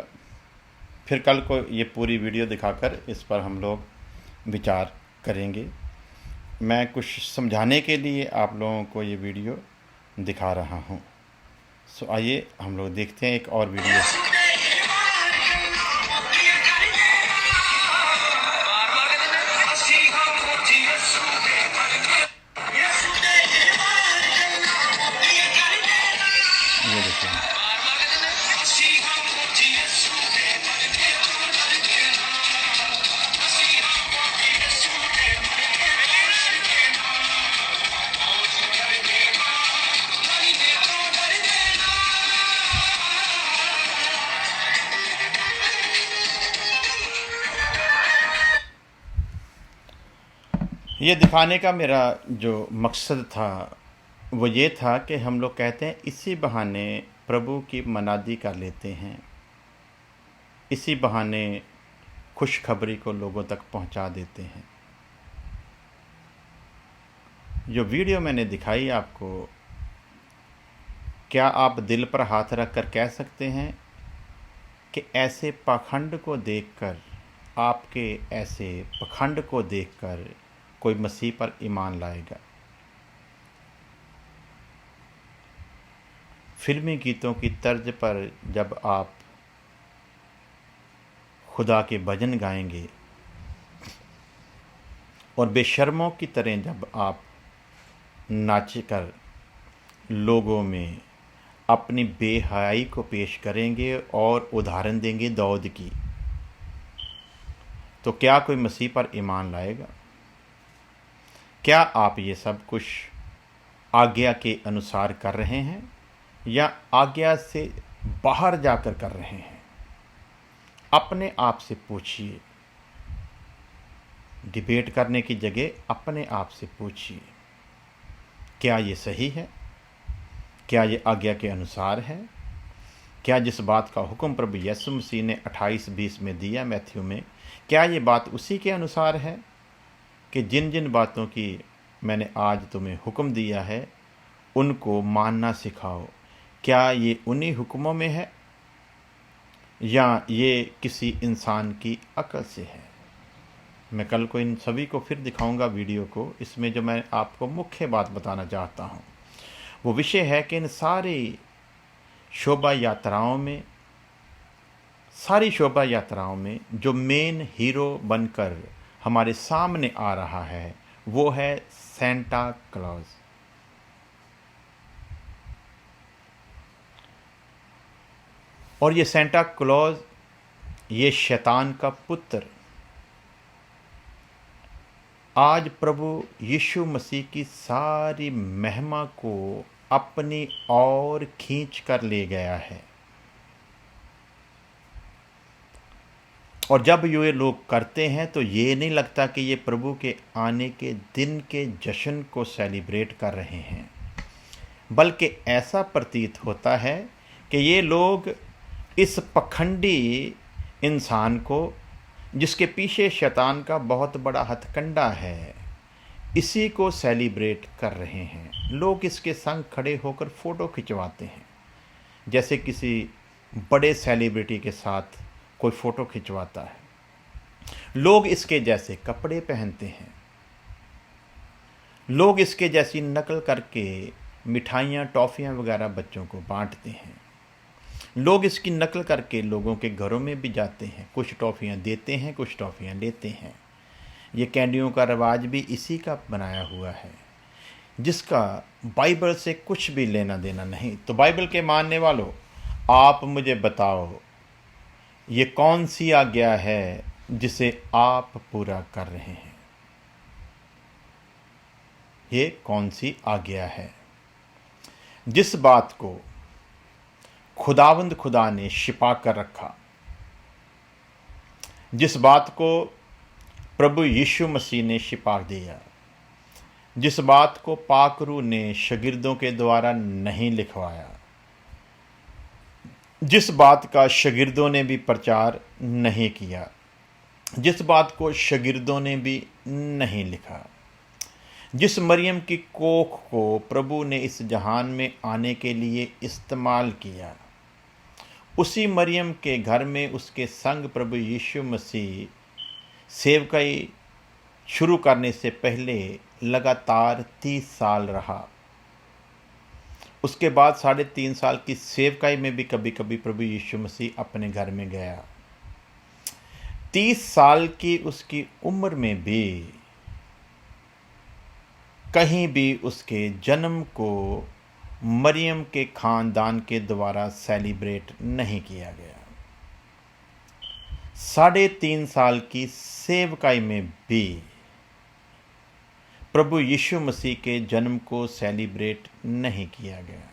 फिर कल को ये पूरी वीडियो दिखाकर इस पर हम लोग विचार करेंगे। मैं कुछ समझाने के लिए आप लोगों को ये वीडियो दिखा रहा हूँ। सो आइए हम लोग देखते हैं एक और वीडियो। ये देखिए, ये दिखाने का मेरा जो मकसद था वो ये था कि हम लोग कहते हैं इसी बहाने प्रभु की मनादी कर लेते हैं, इसी बहाने खुशखबरी को लोगों तक पहुंचा देते हैं। जो वीडियो मैंने दिखाई आपको, क्या आप दिल पर हाथ रख कर कह सकते हैं कि ऐसे पाखंड को देखकर आपके ऐसे पखंड को देखकर कोई मसीह पर ईमान लाएगा। फिल्मी गीतों की तर्ज पर जब आप खुदा के भजन गाएंगे और बेशर्मों की तरह जब आप नाच कर लोगों में अपनी बेहयाई को पेश करेंगे और उदाहरण देंगे दाऊद की, तो क्या कोई मसीह पर ईमान लाएगा? क्या आप ये सब कुछ आज्ञा के अनुसार कर रहे हैं या आज्ञा से बाहर जाकर कर रहे हैं? अपने आप से पूछिए। डिबेट करने की जगह अपने आप से पूछिए, क्या ये सही है? क्या ये आज्ञा के अनुसार है? क्या जिस बात का हुक्म प्रभु यीशु मसीह ने 28:20 में दिया मैथ्यू में, क्या ये बात उसी के अनुसार है कि जिन जिन बातों की मैंने आज तुम्हें हुक्म दिया है उनको मानना सिखाओ? क्या ये उन्हीं हुक्मों में है या ये किसी इंसान की अक्ल से है? मैं कल को इन सभी को फिर दिखाऊंगा वीडियो को। इसमें जो मैं आपको मुख्य बात बताना चाहता हूँ वो विषय है कि इन सारी शोभा यात्राओं में जो मेन हीरो बनकर हमारे सामने आ रहा है वो है सेंटा क्लॉज। और ये सेंटा क्लॉज, ये शैतान का पुत्र, आज प्रभु यीशु मसीह की सारी महिमा को अपनी ओर खींच कर ले गया है। और जब ये लोग करते हैं तो ये नहीं लगता कि ये प्रभु के आने के दिन के जश्न को सेलिब्रेट कर रहे हैं, बल्कि ऐसा प्रतीत होता है कि ये लोग इस पखंडी इंसान को, जिसके पीछे शैतान का बहुत बड़ा हथकंडा है, इसी को सेलिब्रेट कर रहे हैं। लोग इसके संग खड़े होकर फ़ोटो खिंचवाते हैं, जैसे किसी बड़े सेलिब्रिटी के साथ कोई फ़ोटो खिंचवाता है। लोग इसके जैसे कपड़े पहनते हैं, लोग इसके जैसी नकल करके मिठाइयाँ टॉफ़ियाँ वगैरह बच्चों को बांटते हैं। लोग इसकी नकल करके लोगों के घरों में भी जाते हैं, कुछ टॉफ़ियाँ देते हैं, कुछ टॉफ़ियाँ लेते हैं। ये कैंडियों का रिवाज भी इसी का बनाया हुआ है, जिसका बाइबल से कुछ भी लेना देना नहीं। तो बाइबल के मानने वालों, आप मुझे बताओ, ये कौन सी आज्ञा है जिसे आप पूरा कर रहे हैं? ये कौन सी आज्ञा है? जिस बात को खुदावंद खुदा ने छिपा कर रखा, जिस बात को प्रभु यीशु मसीह ने छिपा दिया, जिस बात को पाकरू ने शागिर्दों के द्वारा नहीं लिखवाया, जिस बात का शागिर्दों ने भी प्रचार नहीं किया, जिस बात को शागिर्दों ने भी नहीं लिखा, जिस मरियम की कोख को प्रभु ने इस जहान में आने के लिए इस्तेमाल किया, उसी मरियम के घर में उसके संग प्रभु यीशु मसीह सेवकाई शुरू करने से पहले लगातार 30 साल रहा। उसके बाद 3.5 साल की सेवकाई में भी कभी कभी प्रभु यीशु मसीह अपने घर में गया। 30 साल की उसकी उम्र में भी कहीं भी उसके जन्म को मरियम के खानदान के द्वारा सेलिब्रेट नहीं किया गया। 3.5 साल की सेवकाई में भी प्रभु यीशु मसीह के जन्म को सेलिब्रेट नहीं किया गया।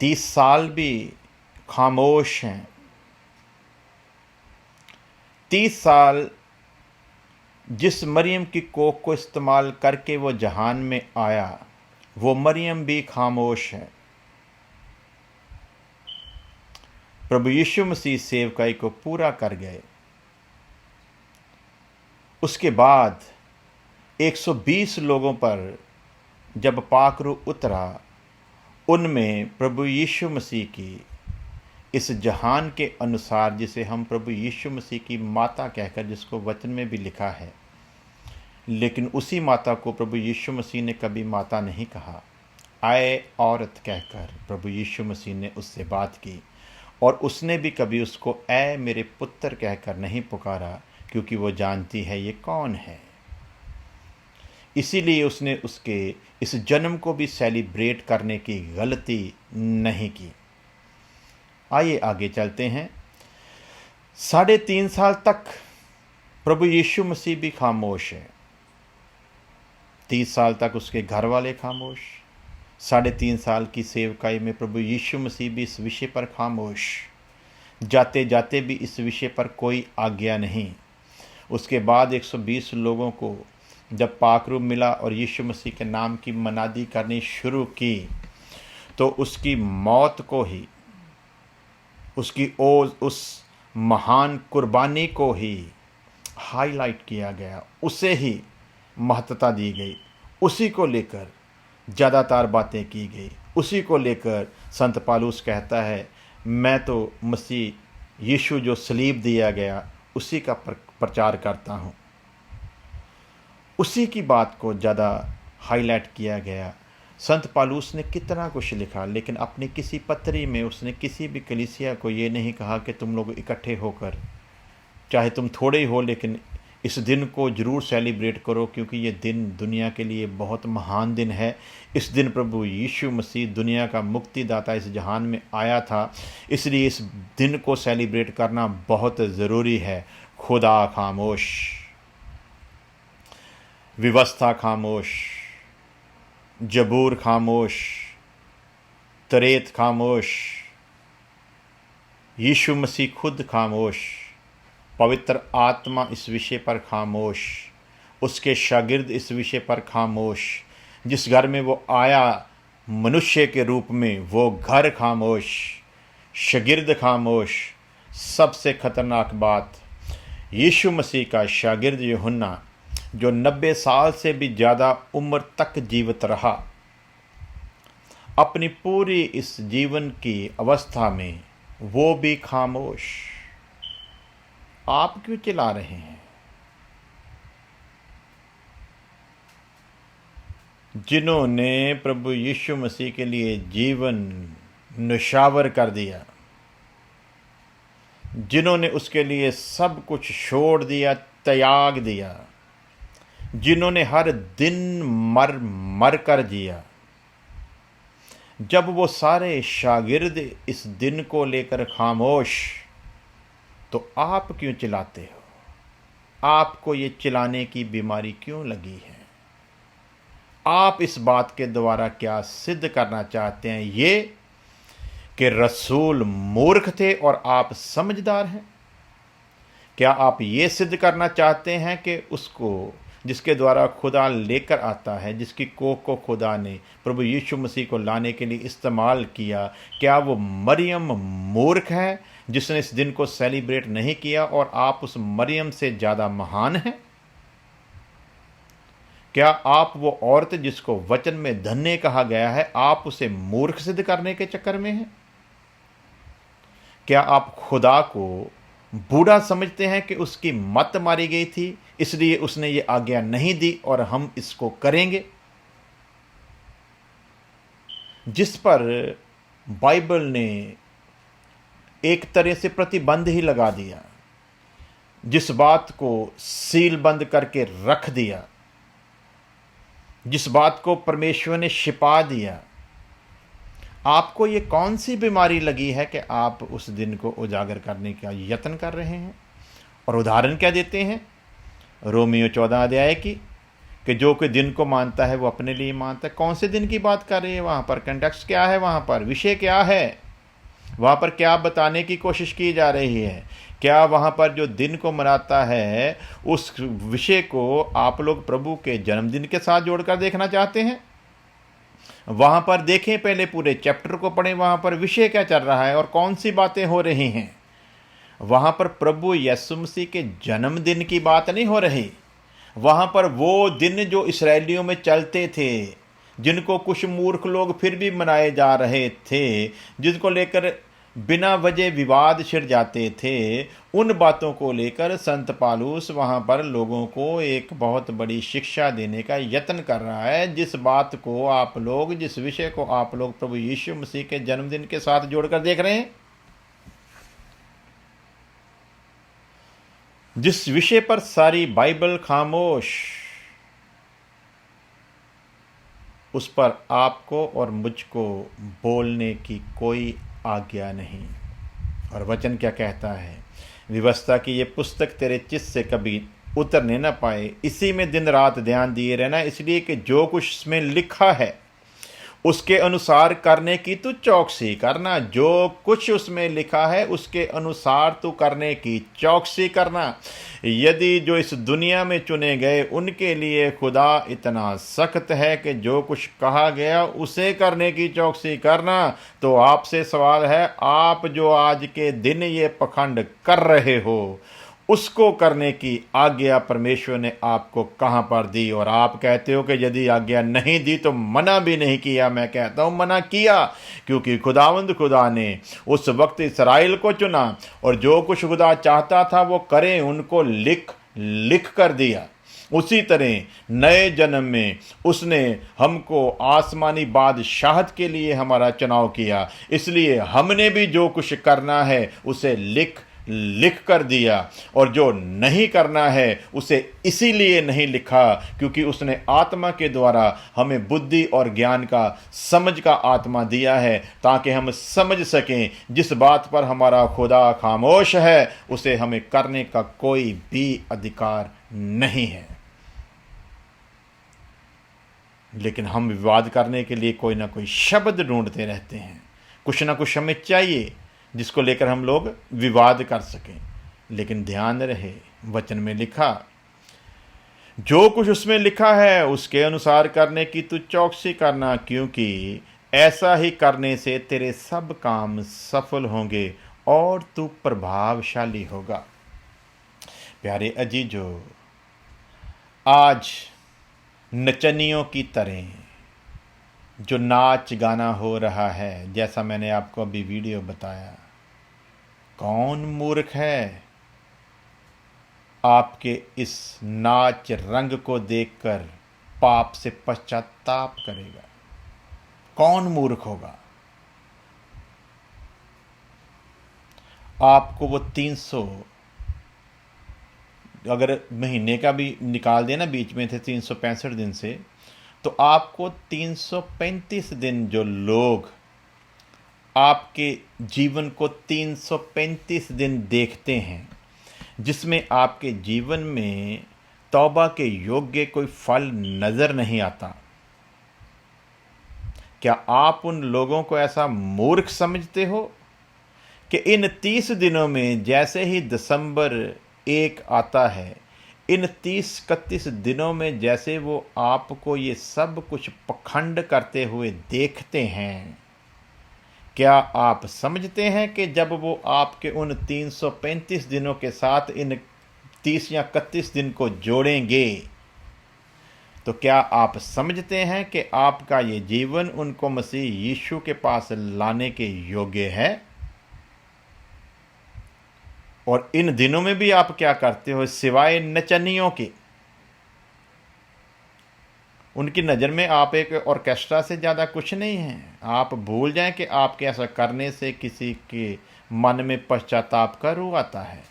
30 साल भी खामोश हैं। 30 साल जिस मरियम की कोख को इस्तेमाल करके वो जहान में आया, वो मरियम भी खामोश है। प्रभु यीशु मसीह सेवकाई को पूरा कर गए। उसके बाद 120 लोगों पर जब पाकरू उतरा, उनमें प्रभु यीशु मसीह की इस जहान के अनुसार, जिसे हम प्रभु यीशु मसीह की माता कहकर, जिसको वचन में भी लिखा है, लेकिन उसी माता को प्रभु यीशु मसीह ने कभी माता नहीं कहा। आए औरत कहकर प्रभु यीशु मसीह ने उससे बात की, और उसने भी कभी उसको ऐ मेरे पुत्र कहकर नहीं पुकारा, क्योंकि वो जानती है ये कौन है। इसीलिए उसने उसके इस जन्म को भी सेलिब्रेट करने की गलती नहीं की। आइए आगे चलते हैं। 3.5 साल तक प्रभु यीशु मसीह भी खामोश है। 30 साल तक उसके घर वाले खामोश। 3.5 साल की सेवकाई में प्रभु यीशु मसीह भी इस विषय पर खामोश। जाते जाते भी इस विषय पर कोई आज्ञा नहीं। उसके बाद 120 लोगों को जब पाकरूप मिला और यीशु मसीह के नाम की मनादी करनी शुरू की, तो उसकी मौत को ही, उसकी उस महान कुर्बानी को ही हाईलाइट किया गया, उसे ही महत्वता दी गई, उसी को लेकर ज़्यादातर बातें की गई। उसी को लेकर संत पौलुस कहता है, मैं तो मसीह यीशु जो सलीब दिया गया उसी का प्रचार करता हूँ। उसी की बात को ज़्यादा हाईलाइट किया गया। संत पौलुस ने कितना कुछ लिखा, लेकिन अपनी किसी पत्री में उसने किसी भी कलीसिया को ये नहीं कहा कि तुम लोग इकट्ठे होकर, चाहे तुम थोड़े ही हो, लेकिन इस दिन को ज़रूर सेलिब्रेट करो, क्योंकि ये दिन दुनिया के लिए बहुत महान दिन है। इस दिन प्रभु यीशु मसीह दुनिया का मुक्तिदाता इस जहान में आया था, इसलिए इस दिन को सेलिब्रेट करना बहुत ज़रूरी है। खुदा खामोश, व्यवस्था खामोश, जबूर खामोश, तरेत खामोश, यीशु मसीह खुद खामोश, पवित्र आत्मा इस विषय पर खामोश, उसके शागिर्द इस विषय पर खामोश। जिस घर में वो आया मनुष्य के रूप में, वो घर खामोश, शागिर्द खामोश। सबसे खतरनाक बात, यीशु मसीह का शागिर्द यूहन्ना, जो 90 साल से भी ज़्यादा उम्र तक जीवित रहा, अपनी पूरी इस जीवन की अवस्था में वो भी खामोश। आप क्यों चिल्ला रहे हैं? जिन्होंने प्रभु यीशु मसीह के लिए जीवन निछावर कर दिया, जिन्होंने उसके लिए सब कुछ छोड़ दिया, त्याग दिया, जिन्होंने हर दिन मर मर कर जिया, जब वो सारे शागिर्द इस दिन को लेकर खामोश, तो आप क्यों चिल्लाते हो? आपको ये चिल्लाने की बीमारी क्यों लगी है? आप इस बात के द्वारा क्या सिद्ध करना चाहते हैं? ये कि रसूल मूर्ख थे और आप समझदार हैं? क्या आप ये सिद्ध करना चाहते हैं कि उसको जिसके द्वारा खुदा लेकर आता है, जिसकी कोख को खुदा ने प्रभु यीशु मसीह को लाने के लिए इस्तेमाल किया, क्या वो मरियम मूर्ख है जिसने इस दिन को सेलिब्रेट नहीं किया और आप उस मरियम से ज़्यादा महान हैं? क्या आप वो औरत जिसको वचन में धन्य कहा गया है, आप उसे मूर्ख सिद्ध करने के चक्कर में हैं? क्या आप खुदा को बूढ़ा समझते हैं कि उसकी मत मारी गई थी, इसलिए उसने ये आज्ञा नहीं दी और हम इसको करेंगे? जिस पर बाइबल ने एक तरह से प्रतिबंध ही लगा दिया, जिस बात को सील बंद करके रख दिया, जिस बात को परमेश्वर ने छिपा दिया, आपको ये कौन सी बीमारी लगी है कि आप उस दिन को उजागर करने का यत्न कर रहे हैं? और उदाहरण क्या देते हैं? रोमियो 14 अध्याय की, कि जो कोई दिन को मानता है वो अपने लिए मानता है। कौन से दिन की बात कर रही है? वहाँ पर कंटेक्स्ट क्या है? वहाँ पर विषय क्या है? वहाँ पर क्या बताने की कोशिश की जा रही है? क्या वहाँ पर जो दिन को मनाता है उस विषय को आप लोग प्रभु के जन्मदिन के साथ जोड़कर देखना चाहते हैं? वहाँ पर देखें, पहले पूरे चैप्टर को पढ़ें, वहाँ पर विषय क्या चल रहा है और कौन सी बातें हो रही हैं। वहाँ पर प्रभु यीशु मसीह के जन्मदिन की बात नहीं हो रही। वहाँ पर वो दिन जो इस्राएलियों में चलते थे, जिनको कुछ मूर्ख लोग फिर भी मनाए जा रहे थे, जिनको लेकर बिना वजह विवाद छिड़ जाते थे, उन बातों को लेकर संत पालूस वहाँ पर लोगों को एक बहुत बड़ी शिक्षा देने का यत्न कर रहा है। जिस बात को आप लोग, जिस विषय को आप लोग प्रभु यीशु मसीह के जन्मदिन के साथ जोड़कर देख रहे हैं, जिस विषय पर सारी बाइबल खामोश, उस पर आपको और मुझको बोलने की कोई आज्ञा नहीं। और वचन क्या कहता है? व्यवस्था की ये पुस्तक तेरे चित्त से कभी उतरने न पाए, इसी में दिन रात ध्यान दिए रहना, इसलिए कि जो कुछ इसमें लिखा है उसके अनुसार करने की तू चौकसी करना। जो कुछ उसमें लिखा है उसके अनुसार तू करने की चौकसी करना। यदि जो इस दुनिया में चुने गए उनके लिए खुदा इतना सख्त है कि जो कुछ कहा गया उसे करने की चौकसी करना, तो आपसे सवाल है, आप जो आज के दिन ये पखंड कर रहे हो उसको करने की आज्ञा परमेश्वर ने आपको कहाँ पर दी? और आप कहते हो कि यदि आज्ञा नहीं दी तो मना भी नहीं किया। मैं कहता हूँ मना किया, क्योंकि खुदावंद खुदा ने उस वक्त इस्राएल को चुना और जो कुछ खुदा चाहता था वो करें, उनको लिख कर दिया। उसी तरह नए जन्म में उसने हमको आसमानी बादशाहत के लिए हमारा चुनाव किया, इसलिए हमने भी जो कुछ करना है उसे लिख कर दिया, और जो नहीं करना है उसे इसीलिए नहीं लिखा क्योंकि उसने आत्मा के द्वारा हमें बुद्धि और ज्ञान का, समझ का आत्मा दिया है, ताकि हम समझ सकें जिस बात पर हमारा खुदा खामोश है उसे हमें करने का कोई भी अधिकार नहीं है। लेकिन हम विवाद करने के लिए कोई ना कोई शब्द ढूंढते रहते हैं, कुछ ना कुछ हमें चाहिए जिसको लेकर हम लोग विवाद कर सकें। लेकिन ध्यान रहे, वचन में लिखा, जो कुछ उसमें लिखा है उसके अनुसार करने की तू चौकसी करना, क्योंकि ऐसा ही करने से तेरे सब काम सफल होंगे और तू प्रभावशाली होगा। प्यारे अजीजों, आज नचनियों की तरह जो नाच गाना हो रहा है, जैसा मैंने आपको अभी वीडियो बताया, कौन मूर्ख है आपके इस नाच रंग को देखकर पाप से पश्चाताप करेगा? कौन मूर्ख होगा? आपको वो 300 अगर महीने का भी निकाल देना, बीच में थे 365 दिन से, तो आपको 335 दिन जो लोग आपके जीवन को 335 दिन देखते हैं, जिसमें आपके जीवन में तौबा के योग्य कोई फल नज़र नहीं आता, क्या आप उन लोगों को ऐसा मूर्ख समझते हो कि इन 30 दिनों में जैसे ही दिसंबर 1 आता है, इन 30-31 दिनों में जैसे वो आपको ये सब कुछ पखंड करते हुए देखते हैं, क्या आप समझते हैं कि जब वो आपके उन 335 दिनों के साथ इन 30 या 31 दिन को जोड़ेंगे, तो क्या आप समझते हैं कि आपका ये जीवन उनको मसीह यीशु के पास लाने के योग्य है? और इन दिनों में भी आप क्या करते हो सिवाय नचनियों के? उनकी नज़र में आप एक ऑर्केस्ट्रा से ज़्यादा कुछ नहीं हैं। आप भूल जाएं कि आपके ऐसा करने से किसी के मन में पश्चाताप का रूह आता है,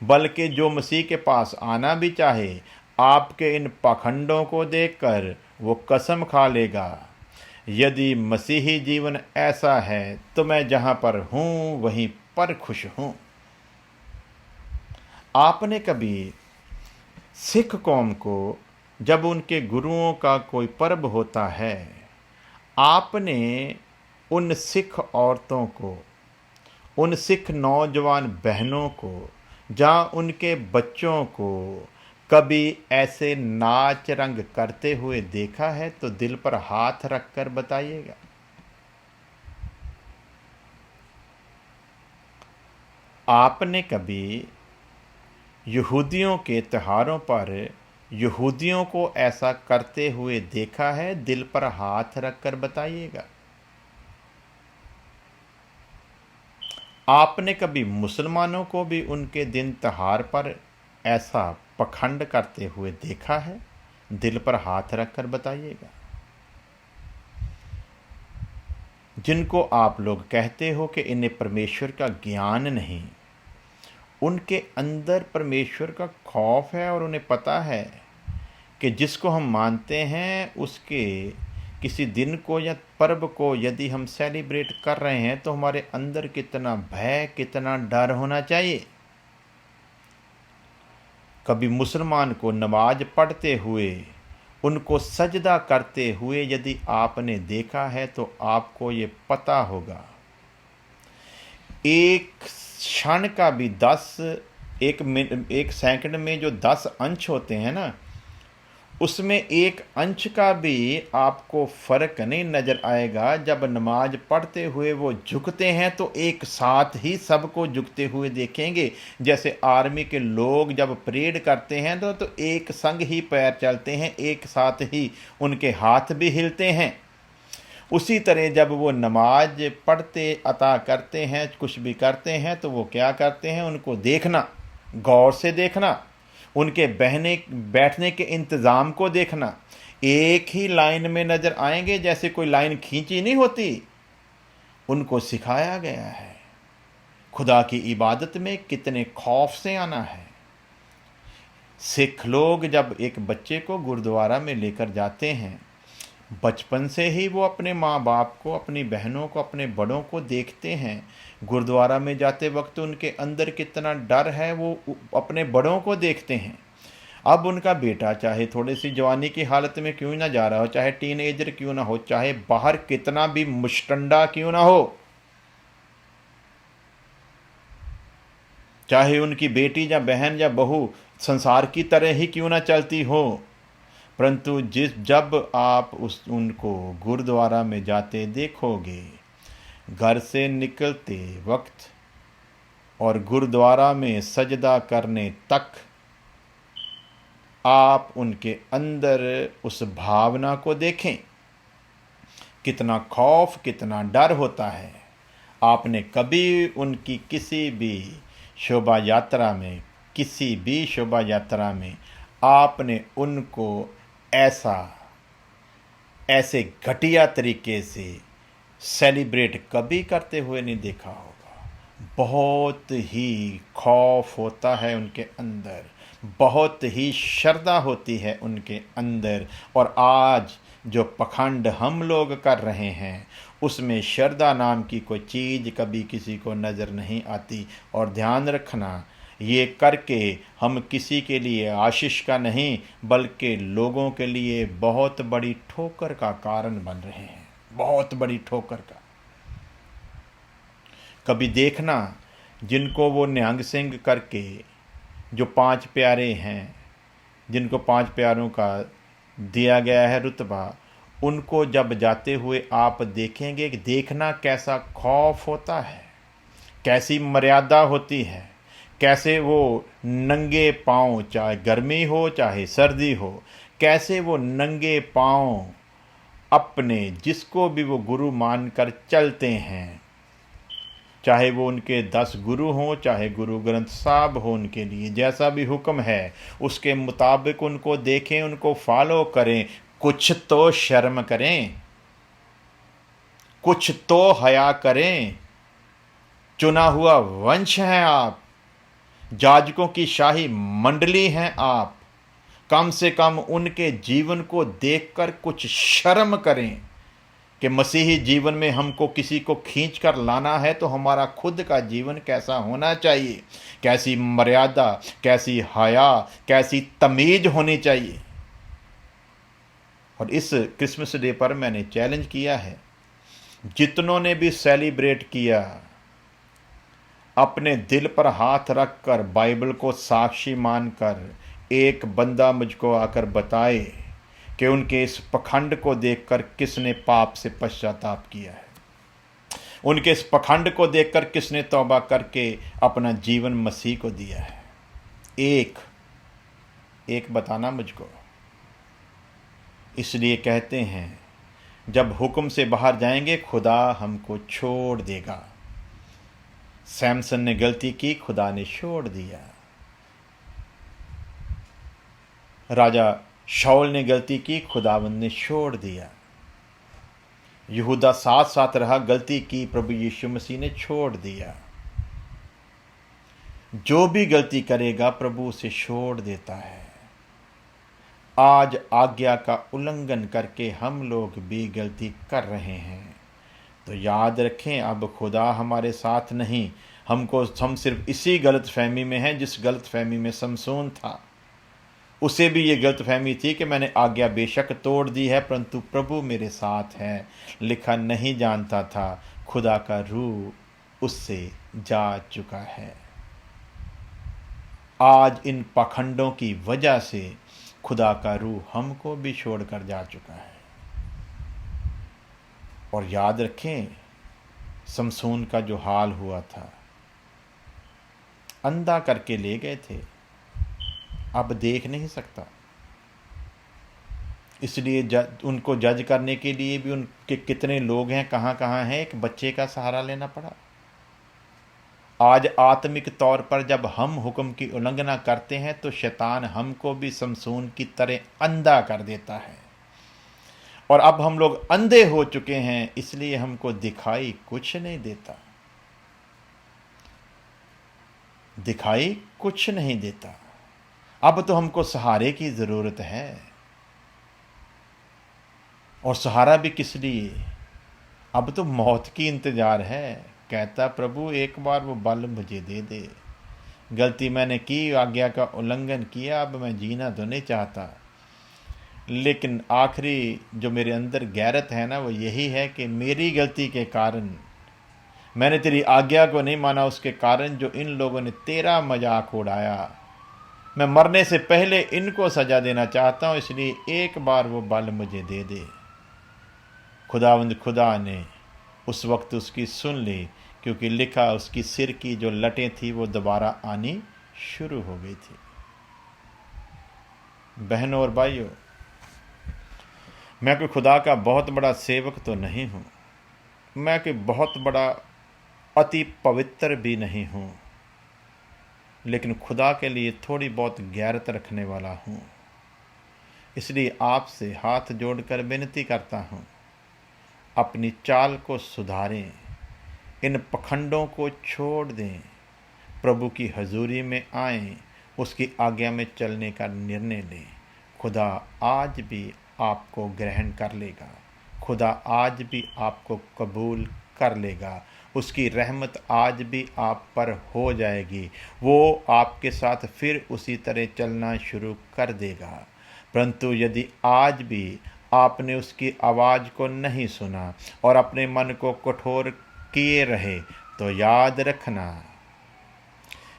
बल्कि जो मसीह के पास आना भी चाहे, आपके इन पाखंडों को देखकर वो कसम खा लेगा, यदि मसीही जीवन ऐसा है तो मैं जहाँ पर हूँ वहीं पर खुश हूँ। आपने कभी सिख कौम को जब उनके गुरुओं का कोई पर्व होता है, आपने उन सिख औरतों को, उन सिख नौजवान बहनों को, जहाँ उनके बच्चों को कभी ऐसे नाच रंग करते हुए देखा है? तो दिल पर हाथ रखकर बताइएगा। आपने कभी यहूदियों के त्योहारों पर यहूदियों को ऐसा करते हुए देखा है? दिल पर हाथ रखकर बताइएगा। आपने कभी मुसलमानों को भी उनके दिन त्योहार पर ऐसा पखंड करते हुए देखा है? दिल पर हाथ रखकर बताइएगा। जिनको आप लोग कहते हो कि इन्हें परमेश्वर का ज्ञान नहीं, उनके अंदर परमेश्वर का खौफ है और उन्हें पता है कि जिसको हम मानते हैं उसके किसी दिन को या पर्व को यदि हम सेलिब्रेट कर रहे हैं तो हमारे अंदर कितना भय, कितना डर होना चाहिए। कभी मुसलमान को नमाज पढ़ते हुए, उनको सजदा करते हुए यदि आपने देखा है तो आपको ये पता होगा, एक क्षण का भी एक सेकंड में जो 10 अंश होते हैं ना, उसमें एक अंश का भी आपको फ़र्क नहीं नज़र आएगा। जब नमाज पढ़ते हुए वो झुकते हैं तो एक साथ ही सबको झुकते हुए देखेंगे। जैसे आर्मी के लोग जब परेड करते हैं तो एक संग ही पैर चलते हैं, एक साथ ही उनके हाथ भी हिलते हैं। उसी तरह जब वो नमाज पढ़ते अता करते हैं, कुछ भी करते हैं, तो वो क्या करते हैं, उनको देखना, गौर से देखना, उनके बैठने के इंतज़ाम को देखना। एक ही लाइन में नज़र आएंगे, जैसे कोई लाइन खींची नहीं होती। उनको सिखाया गया है खुदा की इबादत में कितने खौफ से आना है। सिख लोग जब एक बच्चे को गुरुद्वारा में लेकर जाते हैं, बचपन से ही वो अपने माँ बाप को, अपनी बहनों को, अपने बड़ों को देखते हैं। गुरुद्वारा में जाते वक्त उनके अंदर कितना डर है, वो अपने बड़ों को देखते हैं। अब उनका बेटा चाहे थोड़ी सी जवानी की हालत में क्यों ना जा रहा हो, चाहे टीनेजर क्यों ना हो, चाहे बाहर कितना भी मुश्तंडा क्यों ना हो, चाहे उनकी बेटी या बहन या बहू संसार की तरह ही क्यों ना चलती हो, परंतु जब आप उनको गुरुद्वारा में जाते देखोगे, घर से निकलते वक्त और गुरुद्वारा में सजदा करने तक, आप उनके अंदर उस भावना को देखें, कितना खौफ, कितना डर होता है। आपने कभी उनकी किसी भी शोभा यात्रा में आपने उनको ऐसे घटिया तरीके से सेलिब्रेट कभी करते हुए नहीं देखा होगा। बहुत ही खौफ होता है उनके अंदर, बहुत ही श्रद्धा होती है उनके अंदर। और आज जो पखंड हम लोग कर रहे हैं उसमें श्रद्धा नाम की कोई चीज़ कभी किसी को नज़र नहीं आती। और ध्यान रखना, ये करके हम किसी के लिए आशीष का नहीं बल्कि लोगों के लिए बहुत बड़ी ठोकर का कारण बन रहे हैं, बहुत बड़ी ठोकर का। कभी देखना, जिनको वो निहंग सिंह करके जो 5 प्यारे हैं, जिनको 5 प्यारों का दिया गया है रुतबा, उनको जब जाते हुए आप देखेंगे कि देखना कैसा खौफ होता है, कैसी मर्यादा होती है, कैसे वो नंगे पाँव, चाहे गर्मी हो चाहे सर्दी हो, कैसे वो नंगे पाँव अपने जिसको भी वो गुरु मानकर चलते हैं, चाहे वो उनके 10 गुरु हों, चाहे गुरु ग्रंथ साहब हो, उनके लिए जैसा भी हुक्म है उसके मुताबिक उनको देखें, उनको फॉलो करें। कुछ तो शर्म करें, कुछ तो हया करें। चुना हुआ वंश हैं आप, जाजकों की शाही मंडली हैं आप। कम से कम उनके जीवन को देखकर कुछ शर्म करें कि मसीही जीवन में हमको किसी को खींच कर लाना है तो हमारा खुद का जीवन कैसा होना चाहिए, कैसी मर्यादा, कैसी हया, कैसी तमीज होनी चाहिए। और इस क्रिसमस डे पर मैंने चैलेंज किया है, जितनों ने भी सेलिब्रेट किया, अपने दिल पर हाथ रख कर बाइबल को साक्षी मानकर एक बंदा मुझको आकर बताए कि उनके इस पखंड को देखकर किसने पाप से पश्चाताप किया है, उनके इस पखंड को देखकर किसने तौबा करके अपना जीवन मसीह को दिया है। एक बताना मुझको। इसलिए कहते हैं जब हुक्म से बाहर जाएंगे खुदा हमको छोड़ देगा। सैमसन ने गलती की, खुदा ने छोड़ दिया। राजा शाऊल ने गलती की, खुदावंद ने छोड़ दिया। यहूदा साथ साथ रहा, गलती की, प्रभु यीशु मसीह ने छोड़ दिया। जो भी गलती करेगा प्रभु उसे छोड़ देता है। आज आज्ञा का उल्लंघन करके हम लोग भी गलती कर रहे हैं, तो याद रखें अब खुदा हमारे साथ नहीं, हम सिर्फ इसी गलत फहमी में हैं जिस गलत फहमी में समसून था। उसे भी ये गलत फहमी थी कि मैंने आज्ञा बेशक तोड़ दी है परंतु प्रभु मेरे साथ है। लिखा नहीं जानता था, खुदा का रूह उससे जा चुका है। आज इन पाखंडों की वजह से खुदा का रूह हमको भी छोड़कर जा चुका है। और याद रखें समसून का जो हाल हुआ था, अंधा करके ले गए थे, अब देख नहीं सकता, इसलिए उनको जज करने के लिए भी उनके कितने लोग हैं, कहाँ कहाँ हैं, एक बच्चे का सहारा लेना पड़ा। आज आत्मिक तौर पर जब हम हुक्म की उल्लंघना करते हैं तो शैतान हमको भी समसून की तरह अंधा कर देता है। और अब हम लोग अंधे हो चुके हैं, इसलिए हमको दिखाई कुछ नहीं देता, दिखाई कुछ नहीं देता। अब तो हमको सहारे की ज़रूरत है, और सहारा भी किस लिए? अब तो मौत की इंतज़ार है। कहता प्रभु एक बार वो बल मुझे दे दे, गलती मैंने की, आज्ञा का उल्लंघन किया, अब मैं जीना तो नहीं चाहता, लेकिन आखिरी जो मेरे अंदर गैरत है ना वो यही है कि मेरी गलती के कारण, मैंने तेरी आज्ञा को नहीं माना, उसके कारण जो इन लोगों ने तेरा मजाक उड़ाया, मैं मरने से पहले इनको सजा देना चाहता हूँ, इसलिए एक बार वो बल मुझे दे दे। खुदावंद खुदा ने उस वक्त उसकी सुन ली, क्योंकि लिखा उसकी सिर की जो लटें थी वो दोबारा आनी शुरू हो गई थी। बहनों और भाइयों, मैं कोई खुदा का बहुत बड़ा सेवक तो नहीं हूँ, मैं कोई बहुत बड़ा अति पवित्र भी नहीं हूँ, लेकिन खुदा के लिए थोड़ी बहुत गैरत रखने वाला हूँ। इसलिए आपसे हाथ जोड़कर विनती करता हूँ, अपनी चाल को सुधारें, इन पखंडों को छोड़ दें, प्रभु की हजूरी में आएं, उसकी आज्ञा में चलने का निर्णय लें। खुदा आज भी आपको ग्रहण कर लेगा, खुदा आज भी आपको कबूल कर लेगा, उसकी रहमत आज भी आप पर हो जाएगी, वो आपके साथ फिर उसी तरह चलना शुरू कर देगा। परंतु यदि आज भी आपने उसकी आवाज़ को नहीं सुना और अपने मन को कठोर किए रहे, तो याद रखना,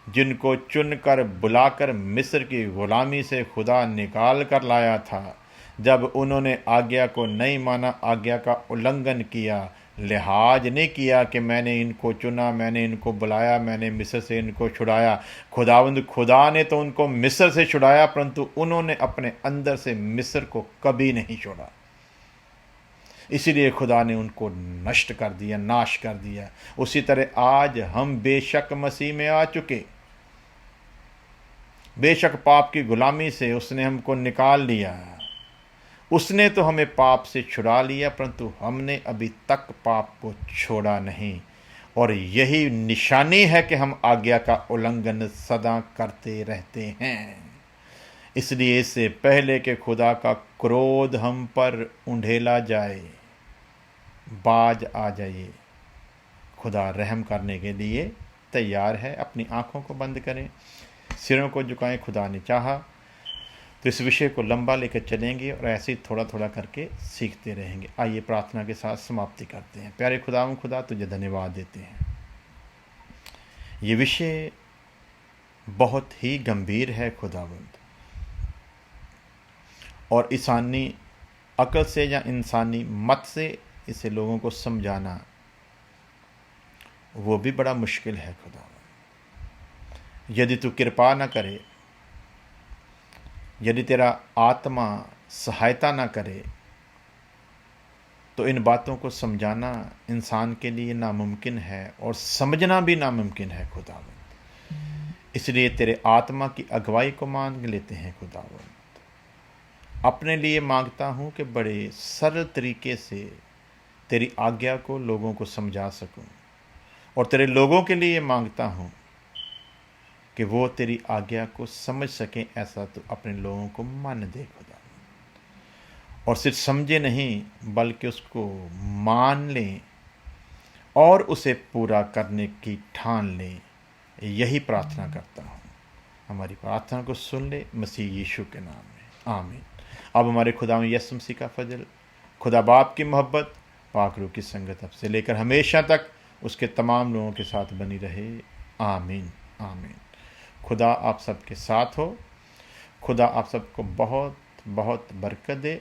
जिनको चुनकर बुलाकर मिस्र की गुलामी से खुदा निकाल कर लाया था, जब उन्होंने आज्ञा को नहीं माना, आज्ञा का उल्लंघन किया, लिहाज नहीं किया कि मैंने इनको चुना, मैंने इनको बुलाया, मैंने मिस्र से इनको छुड़ाया। खुदा ने तो उनको मिस्र से छुड़ाया, परंतु उन्होंने अपने अंदर से मिस्र को कभी नहीं छोड़ा। इसीलिए खुदा ने उनको नष्ट कर दिया, नाश कर दिया। उसी तरह आज हम बेशक मसीह में आ चुके, बेशक पाप की गुलामी से उसने हमको निकाल लिया, उसने तो हमें पाप से छुड़ा लिया, परंतु हमने अभी तक पाप को छोड़ा नहीं। और यही निशानी है कि हम आज्ञा का उल्लंघन सदा करते रहते हैं। इसलिए इससे पहले कि खुदा का क्रोध हम पर उंडेला जाए, बाज आ जाइए, खुदा रहम करने के लिए तैयार है। अपनी आँखों को बंद करें, सिरों को झुकाएं। खुदा ने चाहा तो इस विषय को लंबा लेकर चलेंगे और ऐसे ही थोड़ा थोड़ा करके सीखते रहेंगे। आइए प्रार्थना के साथ समाप्ति करते हैं। प्यारे खुदा तुझे धन्यवाद देते हैं। ये विषय बहुत ही गंभीर है खुदावंद, और इंसानी अकल से या इंसानी मत से इसे लोगों को समझाना वो भी बड़ा मुश्किल है खुदावंद। यदि तू कृपा न करे, यदि तेरा आत्मा सहायता ना करे, तो इन बातों को समझाना इंसान के लिए नामुमकिन है और समझना भी नामुमकिन है खुदावंद। इसलिए तेरे आत्मा की अगुवाई को मांग लेते हैं खुदावंद। अपने लिए मांगता हूँ कि बड़े सरल तरीके से तेरी आज्ञा को लोगों को समझा सकूं, और तेरे लोगों के लिए मांगता हूँ कि वो तेरी आज्ञा को समझ सकें। ऐसा तो अपने लोगों को मान दे खुदा, और सिर्फ समझे नहीं बल्कि उसको मान लें और उसे पूरा करने की ठान लें। यही प्रार्थना करता हूँ। हमारी प्रार्थना को सुन ले मसीह यीशु के नाम में, आमीन। अब हमारे खुदा में यीशु मसीह का फजल, खुदा बाप की मोहब्बत, पाक रूह की संगत अब से लेकर हमेशा तक उसके तमाम लोगों के साथ बनी रहे, आमीन आमीन। खुदा आप सबके साथ हो। खुदा आप सबको बहुत बहुत बरकत दे।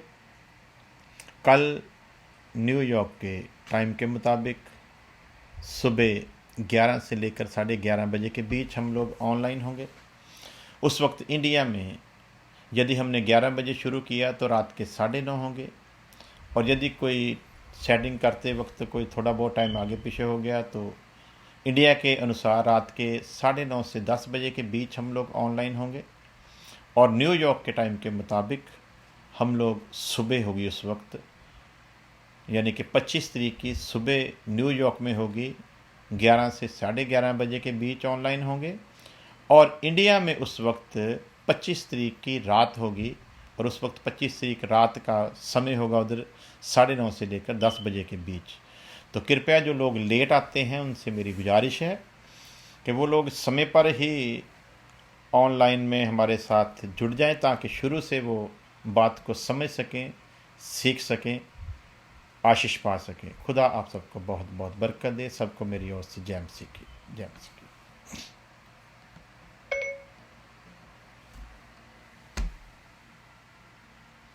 कल न्यूयॉर्क के टाइम के मुताबिक सुबह 11 से लेकर 11:30 बजे के बीच हम लोग ऑनलाइन होंगे। उस वक्त इंडिया में यदि हमने 11 बजे शुरू किया तो रात के 9:30 होंगे, और यदि कोई सेटिंग करते वक्त कोई थोड़ा बहुत टाइम आगे पीछे हो गया तो इंडिया के अनुसार रात के 9:30 से 10 बजे के बीच हम लोग ऑनलाइन होंगे। और न्यूयॉर्क के टाइम के मुताबिक हम लोग सुबह होगी उस वक्त, यानी कि 25 तारीख की सुबह न्यूयॉर्क में होगी, 11 से 11:30 बजे के बीच ऑनलाइन होंगे। और इंडिया में उस वक्त 25 तारीख की रात होगी, और उस वक्त 25 तारीख रात का समय होगा उधर 9:30 से लेकर 10 बजे के बीच। तो कृपया जो लोग लेट आते हैं उनसे मेरी गुजारिश है कि वो लोग समय पर ही ऑनलाइन में हमारे साथ जुड़ जाएं, ताकि शुरू से वो बात को समझ सकें, सीख सकें, आशीष पा सकें। खुदा आप सबको बहुत बहुत बरकत दे। सबको मेरी ओर से जय मसीह की, जय मसीह की।